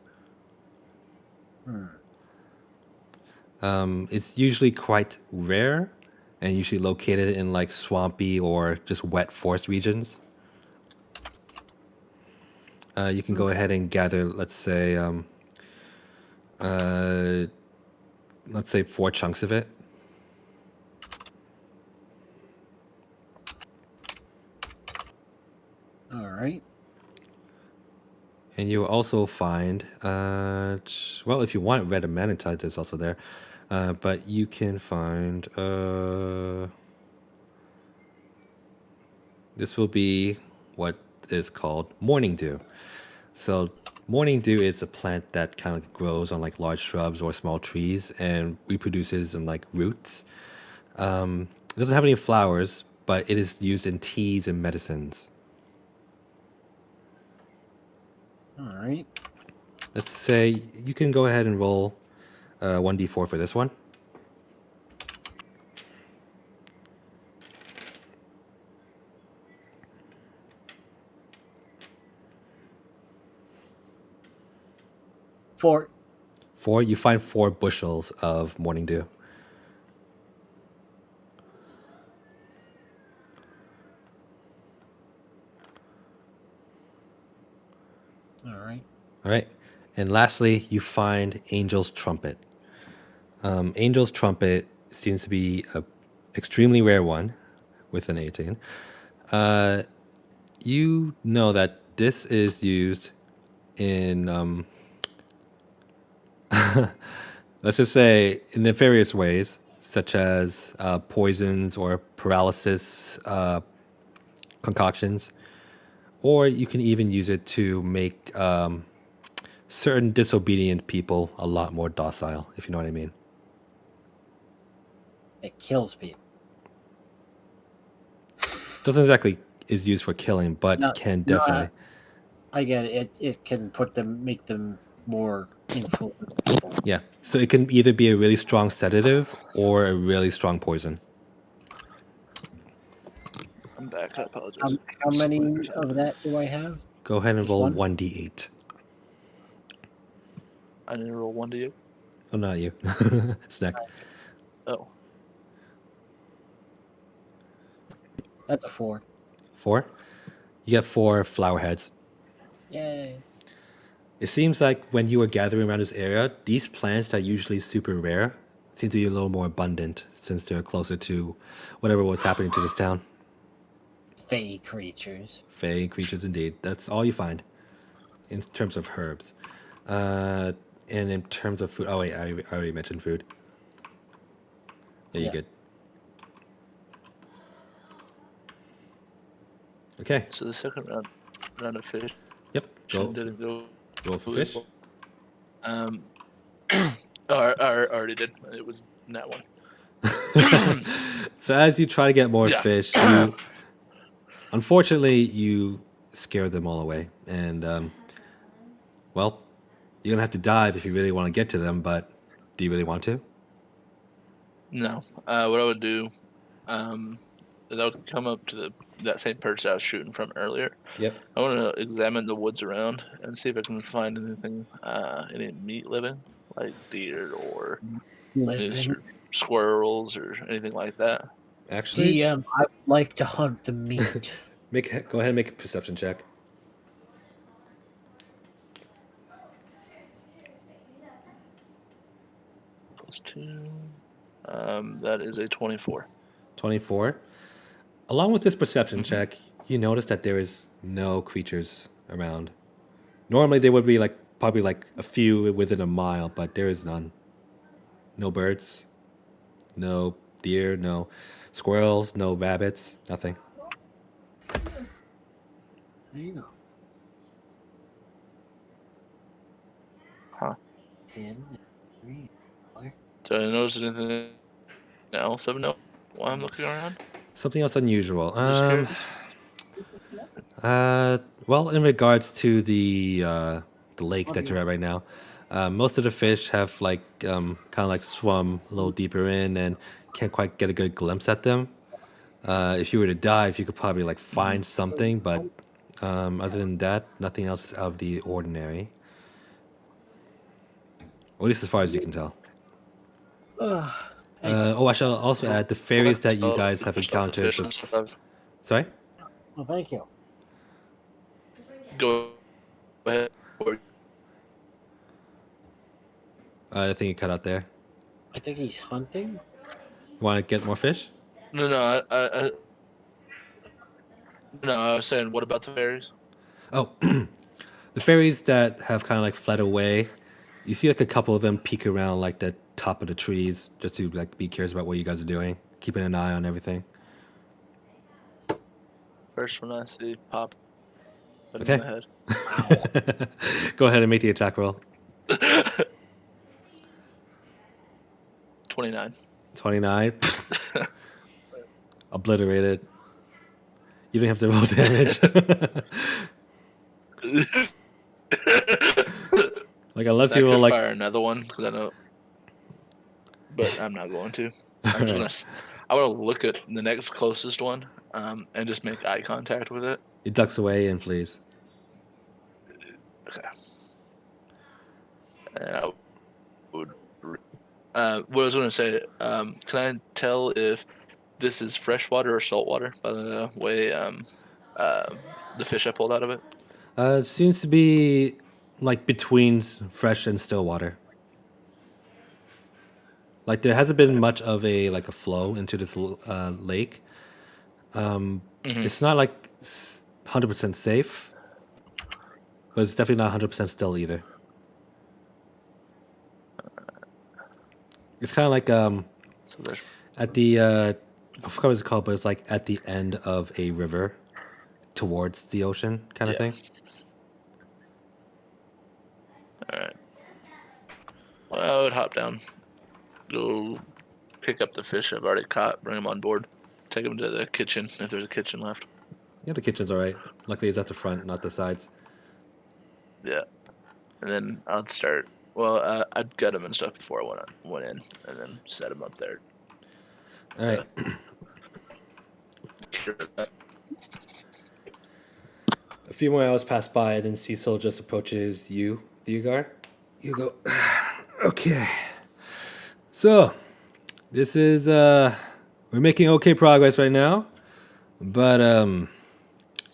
It's usually quite rare and usually located in like swampy or just wet forest regions. You can go ahead and gather, let's say 4 chunks of it. All right. And you'll also find, well, if you want red ammanitite, it's also there. But you can find, this will be what is called morning dew. So morning dew is a plant that kind of grows on like large shrubs or small trees and reproduces in like roots. It doesn't have any flowers, but it is used in teas and medicines. All right. Let's say you can go ahead and roll 1d4 for this one. Four. 4, you find 4 bushels of morning dew. All right. All right. And lastly, you find Angel's Trumpet. Angel's Trumpet seems to be a extremely rare one with an 18. You know that this is used in, let's just say, in nefarious ways, such as poisons or paralysis concoctions. Or you can even use it to make certain disobedient people a lot more docile, if you know what I mean. It kills people. Doesn't exactly is used for killing, but can definitely. I get it. It can make them more influential. Yeah. So it can either be a really strong sedative or a really strong poison. I'm back. I apologize. How many of that do I have? Go ahead and Just roll one? 1d8. I need to roll 1 to you. Oh, not you. Snack. Oh, That's a 4. 4. You get 4 flower heads. Yay. It seems like when you were gathering around this area, these plants that are usually super rare seem to be a little more abundant since they're closer to whatever was happening to this town. Fey creatures. Fey creatures, indeed. That's all you find in terms of herbs. And in terms of food, oh wait, I already mentioned food. Yeah, you're Yeah. good. Okay. so the second round of fish Yep. Go. didn't go. Roll for fish. Um, I already did. It was that one. So as you try to get more Yeah. fish, unfortunately you scare them all away, and well, you're gonna have to dive if you really want to get to them. But do you really want to? No. What I would do, is I would come up to that same perch I was shooting from earlier. Yep. I want to examine the woods around and see if I can find anything, any meat living, like deer or moose or squirrels or anything like that. Actually, DM, I would like to hunt the meat. go ahead and make a perception check. +2. That is a 24. 24. Along with this perception check, you notice that there is no creatures around. Normally there would be probably a few within a mile, but there is none. No birds, no deer, no squirrels, no rabbits, nothing. There you go. Huh. 10, 3, 4. Do I notice anything else of note while I'm looking around? Something else unusual. Just curious. Well, in regards to the lake that you're at right now, most of the fish have kind of swum a little deeper in and can't quite get a good glimpse at them. If you were to dive, you could probably find something, but other than that, nothing else is out of the ordinary. Or at least as far as you can tell. I shall also add the fairies that you guys have encountered. Sorry? Well, thank you. Go ahead. Or I think you cut out there. I think he's hunting. Want to get more fish? no, I was saying, what about the fairies? Oh, the fairies that have kind of fled away. You see a couple of them peek around the top of the trees just to be curious about what you guys are doing, keeping an eye on everything. First one I see pop. Okay. In the head. Go ahead and make the attack roll. 29. 29. Obliterated. You don't have to roll damage. Unless I you could roll fire another one because I know, but I'm not going to. I'm just gonna. I want to look at the next closest one, and just make eye contact with it. It ducks away and flees. Okay. And I would. What I was going to say, can I tell if this is freshwater or saltwater? By the way, the fish I pulled out of it. It seems to be between fresh and still water. There hasn't been much of a flow into this lake. It's not 100% safe, but it's definitely not 100% still either. It's kind of So there's at the I forgot what it's called, but it's at the end of a river towards the ocean kind of thing. all right. Well, I would hop down, go pick up the fish I've already caught, bring them on board, take them to the kitchen if there's a kitchen left. Yeah, the kitchen's all right. Luckily, it's at the front, not the sides. Yeah, and then I'd start. Well, I'd gut them and stuff before I went in, and then set them up there. All right. A few more hours pass by, and then Cecil just approaches you, Vugar. You go, okay. So, this is we're making okay progress right now, but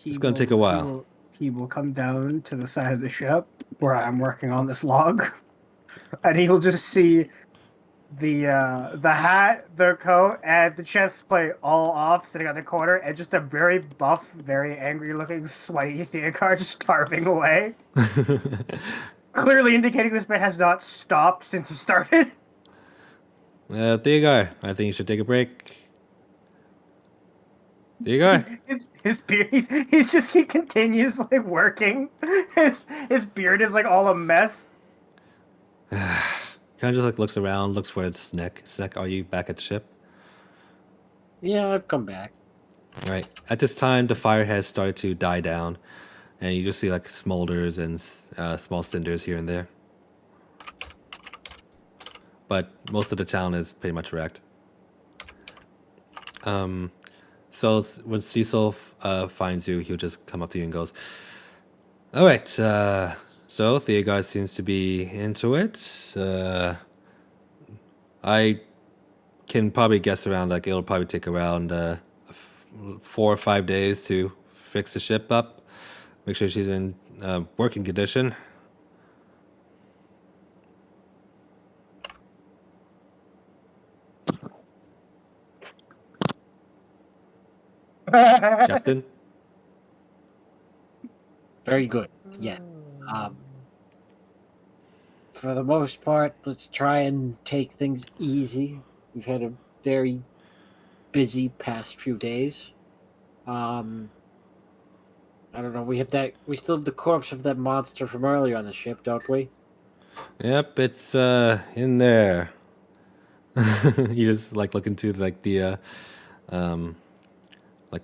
it's gonna take a while. He will come down to the side of the ship where I'm working on this log, and he will just see the hat, the coat, and the chest plate all off, sitting on the corner, and just a very buff, very angry-looking, sweaty Theocar just carving away, clearly indicating this man has not stopped since he started. There you go. I think you should take a break. There you go. His beard, he continues like working. His beard is like all a mess. Kind of just like looks around, looks for Sneck. Sneck, are you back at the ship? Yeah, I've come back. All right. At this time, the fire has started to die down, and you just see like smolders and small cinders here and there. But most of the town is pretty much wrecked. So when Cecil finds you, he'll just come up to you and goes, "All right, so Theogar seems to be into it. I can probably guess around, like, it'll probably take around 4 or 5 days to fix the ship up, make sure she's in working condition." Captain? Very good. Yeah. For the most part, let's try and take things easy. We've had a very busy past few days. I don't know. We still have the corpse of that monster from earlier on the ship, don't we? Yep, it's in there. You just like look into like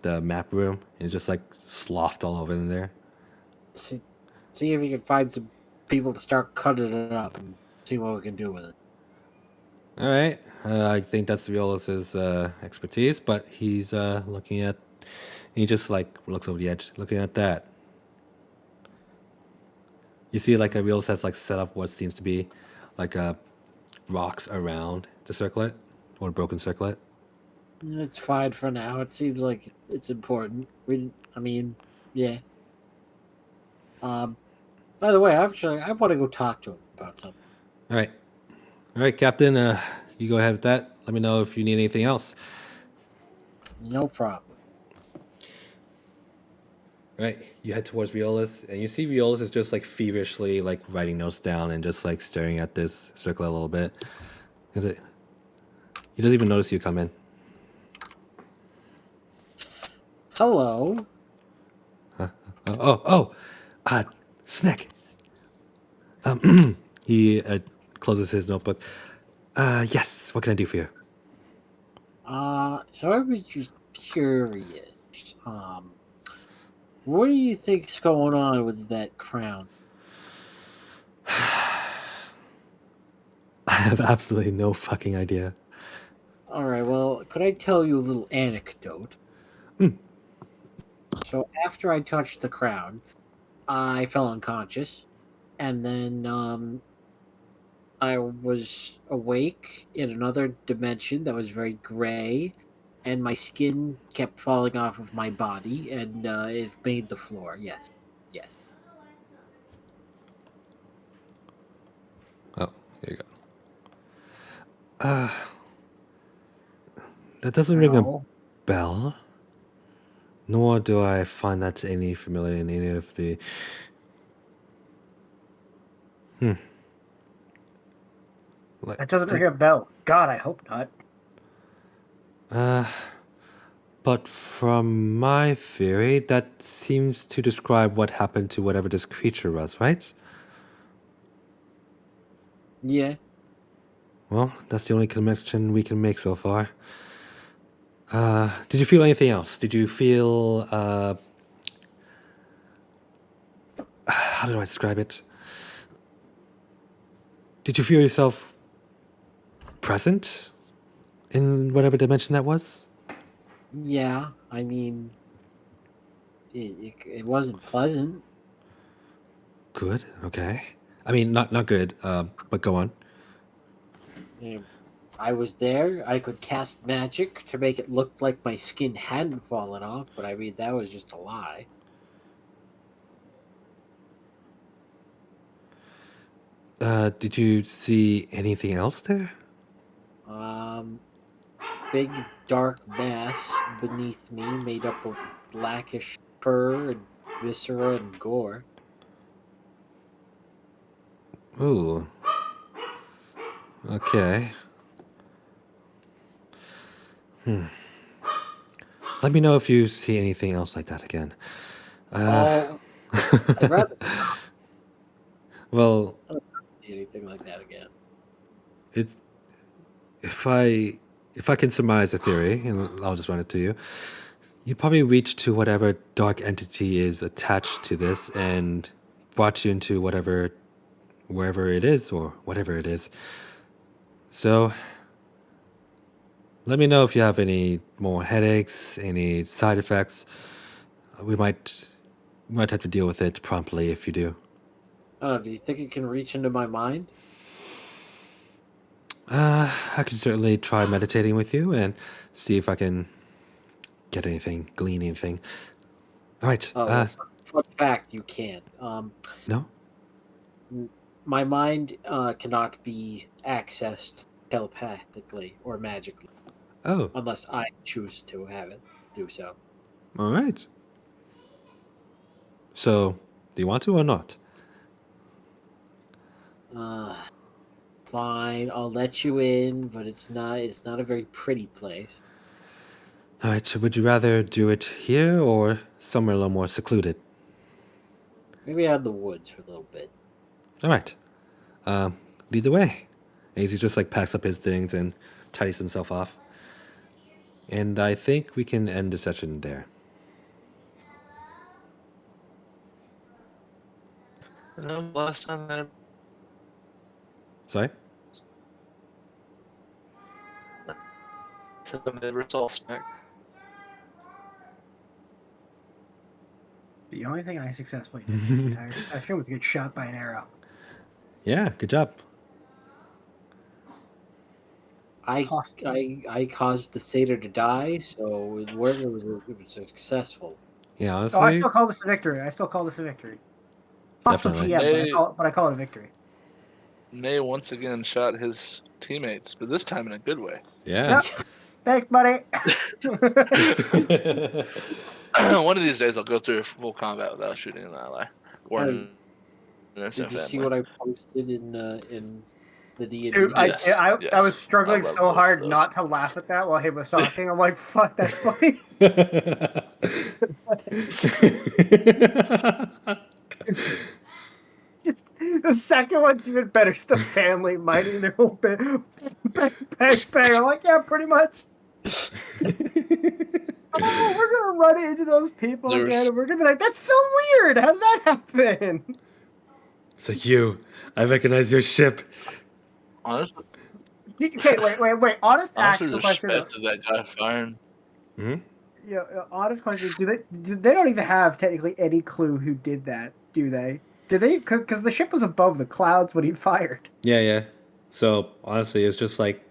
the map room. It's just like slothed all over in there. See if we can find some people to start cutting it up and see what we can do with it. All right, I think that's Violus's expertise, but he's looking at. He just like looks over the edge, looking at that. You see, like Violus has like set up what seems to be like rocks around the circlet or a broken circlet. It's fine for now. It seems like it's important. Yeah. By the way, actually, I want to go talk to him about something. All right, Captain. You go ahead with that. Let me know if you need anything else. No problem. All right, you head towards Violus, and you see Violus is just like feverishly like writing notes down and just like staring at this circlet a little bit. He doesn't even notice you come in. Hello. Snack. He closes his notebook. Yes. What can I do for you? So I was just curious. What do you think's going on with that crown? I have absolutely no fucking idea. All right. Well, could I tell you a little anecdote? So after I touched the crown, I fell unconscious, and then I was awake in another dimension that was very gray, and my skin kept falling off of my body, and it made the floor. Yes. Oh, here you go. That doesn't ring a bell. Nor do I find that any familiar in any of the. That doesn't ring a bell. God, I hope not. But from my theory, that seems to describe what happened to whatever this creature was, right? Yeah. Well, that's the only connection we can make so far. Did you feel anything else? Did you feel, how do I describe it? Did you feel yourself present in whatever dimension that was? Yeah. I mean, it wasn't pleasant. Good. Okay. I mean, not good. But go on. Yeah. I was there. I could cast magic to make it look like my skin hadn't fallen off, but I mean that was just a lie. Did you see anything else there? Big dark mass beneath me, made up of blackish fur and viscera and gore. Ooh. Okay. Let me know if you see anything else like that again. Oh, I'd rather Well, not see anything like that again. it if I can surmise a theory, and I'll just run it to you, you probably reached to whatever dark entity is attached to this and brought you into wherever it is or whatever it is. So let me know if you have any more headaches, any side effects. We might have to deal with it promptly if you do. Do you think it can reach into my mind? I can certainly try meditating with you and see if I can glean anything. All right. Oh, fun fact, you can't. No? My mind cannot be accessed telepathically or magically Oh, unless I choose to have it do so. all right. So, do you want to or not? Fine, I'll let you in, but it's not a very pretty place. All right. So would you rather do it here or somewhere a little more secluded? Maybe out in the woods for a little bit. All right. Lead the way. And he just like packs up his things and tidies himself off. And I think we can end the session there. Last time I Sorry? took a mid-result smack. The only thing I successfully did this entire session was get shot by an arrow. Yeah, good job. I caused the satyr to die, so it was successful. Yeah, Oh, I honestly, still call this a victory. Hostile Definitely. GM, but I call it a victory. Nay once again shot his teammates, but this time in a good way. yeah. Yep. Thanks, buddy. One of these days I'll go through full combat without shooting an ally. Or Hey, an innocent Did you see family. what I posted in the D&D? Dude, Yes, I yes. was struggling I love so both of hard those. not to laugh at that while he was talking. I'm like, fuck, that's funny. Just, the second one's even better. Just a family minding their own bang, bang, bang, bang. I'm like, yeah, pretty much. Oh, we're gonna run into those people There's- again, and we're gonna be like, "That's so weird. How did that happen?" So I recognize your ship. Honestly, Okay, wait. Honest, honestly, actual the question. respect of that guy firing. Yeah, honest question. They don't even have technically any clue who did that, do they? Did they? Because the ship was above the clouds when he fired. Yeah. So honestly, it's just like,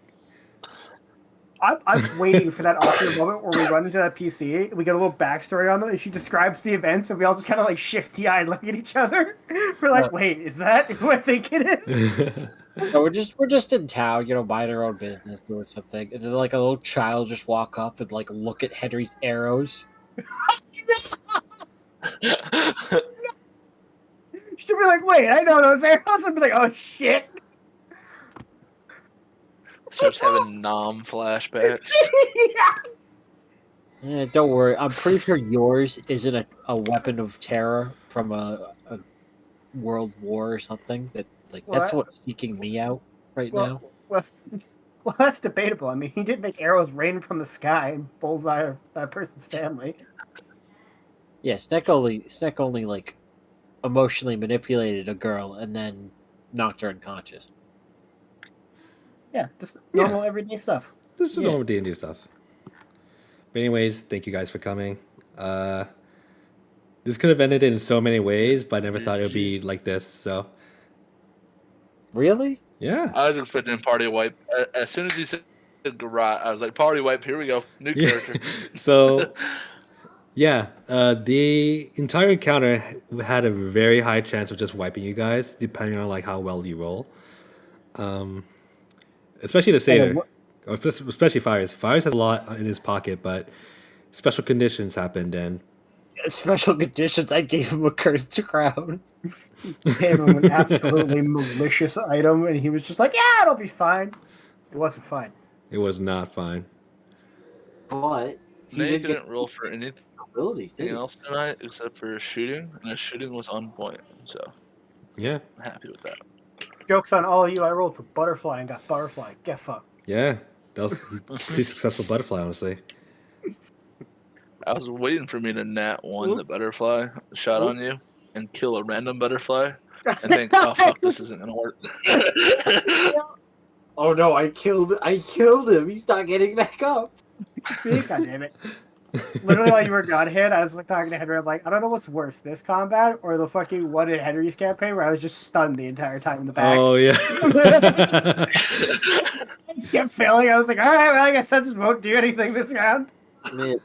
I'm waiting for that awkward moment where we run into that PC, we get a little backstory on them, and she describes the events, and we all just kind of like shifty-eyed look at each other. We're like, wait, is that who I think it is? No, we're just in town, minding our own business, doing something. And then like a little child just walk up and like look at Henry's arrows. She'll be like, wait, I know those arrows. I'll be like, oh shit. Starts having nom flashbacks. Yeah. Don't worry. I'm pretty sure yours isn't a weapon of terror from a world war or something. That's What? what's seeking me out right now. Well, that's debatable. I mean, he did make arrows rain from the sky and bullseye that person's family. Yeah, Sneck only like emotionally manipulated a girl and then knocked her unconscious. Yeah, just normal everyday stuff. this is Yeah. normal D&D stuff. But anyways, thank you guys for coming. This could have ended in so many ways, but I never thought it would be like this. So Really? Yeah. I was expecting party wipe. As soon as he said garage, I was like, party wipe. Here we go. New Yeah. character. So yeah, the entire encounter had a very high chance of just wiping you guys, depending on like how well you roll. Especially the Hey, satyr, or especially Fires. Fires has a lot in his pocket, but special conditions happened, and Special conditions. I gave him a cursed crown. gave him an absolutely malicious item, and he was just like, "Yeah, it'll be fine." It wasn't fine. it was not fine. But he Nate did get didn't roll for anything abilities, didn't he? else tonight except for shooting, and his shooting was on point. So Yeah, I'm happy with that. Joke's on all of you. I rolled for butterfly and got butterfly. Get fucked. yeah, that was a pretty successful butterfly, honestly. I was waiting for me to nat one the butterfly shot on you and kill a random butterfly and think, oh fuck, this isn't gonna work. Oh no! I killed him. He's not getting back up. God damn it. Literally, while you were gone, hit, I was like talking to Henry. I'm like, I don't know what's worse, this combat or the fucking one in Henry's campaign where I was just stunned the entire time in the back. Oh yeah. I just kept failing. I was like, all right, well, I guess I just won't do anything this round. Man,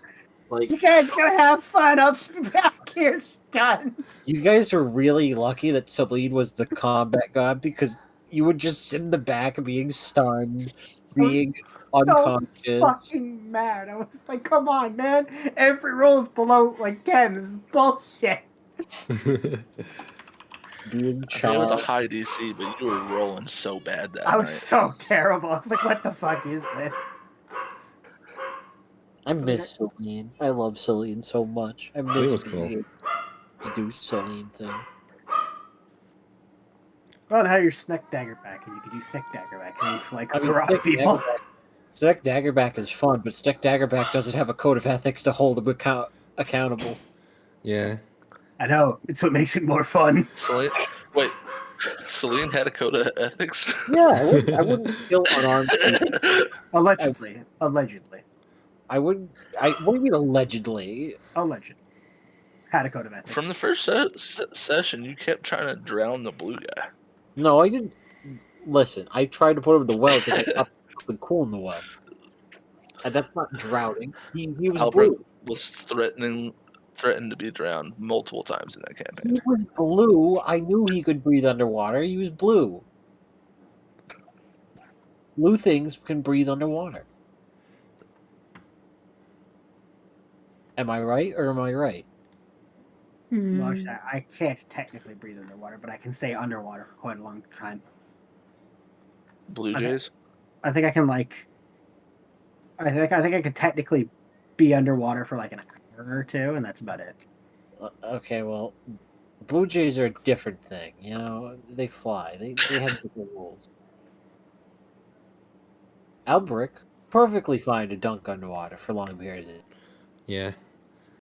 like You guys gonna have fun. I'll just be back here stunned. you guys are really lucky that Celine was the combat god because you would just sit in the back being stunned, being unconscious. Fucking mad. I was like, come on, man. Every roll is below like 10. This is bullshit. Being It was a charged. high DC, but you were rolling so bad that I was night. so terrible. I was like, what the fuck is this? I miss Celine. I love Celine so much. I Celine miss was cool. being able to do Celine thing. I don't know how your Sneck Daggerback, and you can do Sneck Daggerback, and it's like I mean, garage people. Stick Daggerback is fun, but Stick Daggerback doesn't have a code of ethics to hold him accountable. Yeah. I know. It's what makes it more fun. Celine, wait, Celine had a code of ethics? Yeah, I wouldn't kill unarmed people. Allegedly. Allegedly. What do you mean allegedly? Allegedly. Had a code of ethics. From the first session, you kept trying to drown the blue guy. No, I didn't. Listen, I tried to put him in the well because I thought it would cool in the well. And that's not drowning. He was Albert blue. was threatened to be drowned multiple times in that campaign. He was blue. I knew he could breathe underwater. He was blue. Blue things can breathe underwater. Am I right or am I right? Well, actually, I can't technically breathe underwater, but I can stay underwater for quite a long time. Blue Okay. Jays? I think I can I think I could technically be underwater for like an hour or two, and that's about it. Okay, well, Blue Jays are a different thing. You know, they fly. They have different rules. Alberic, perfectly fine to dunk underwater for long periods. Yeah.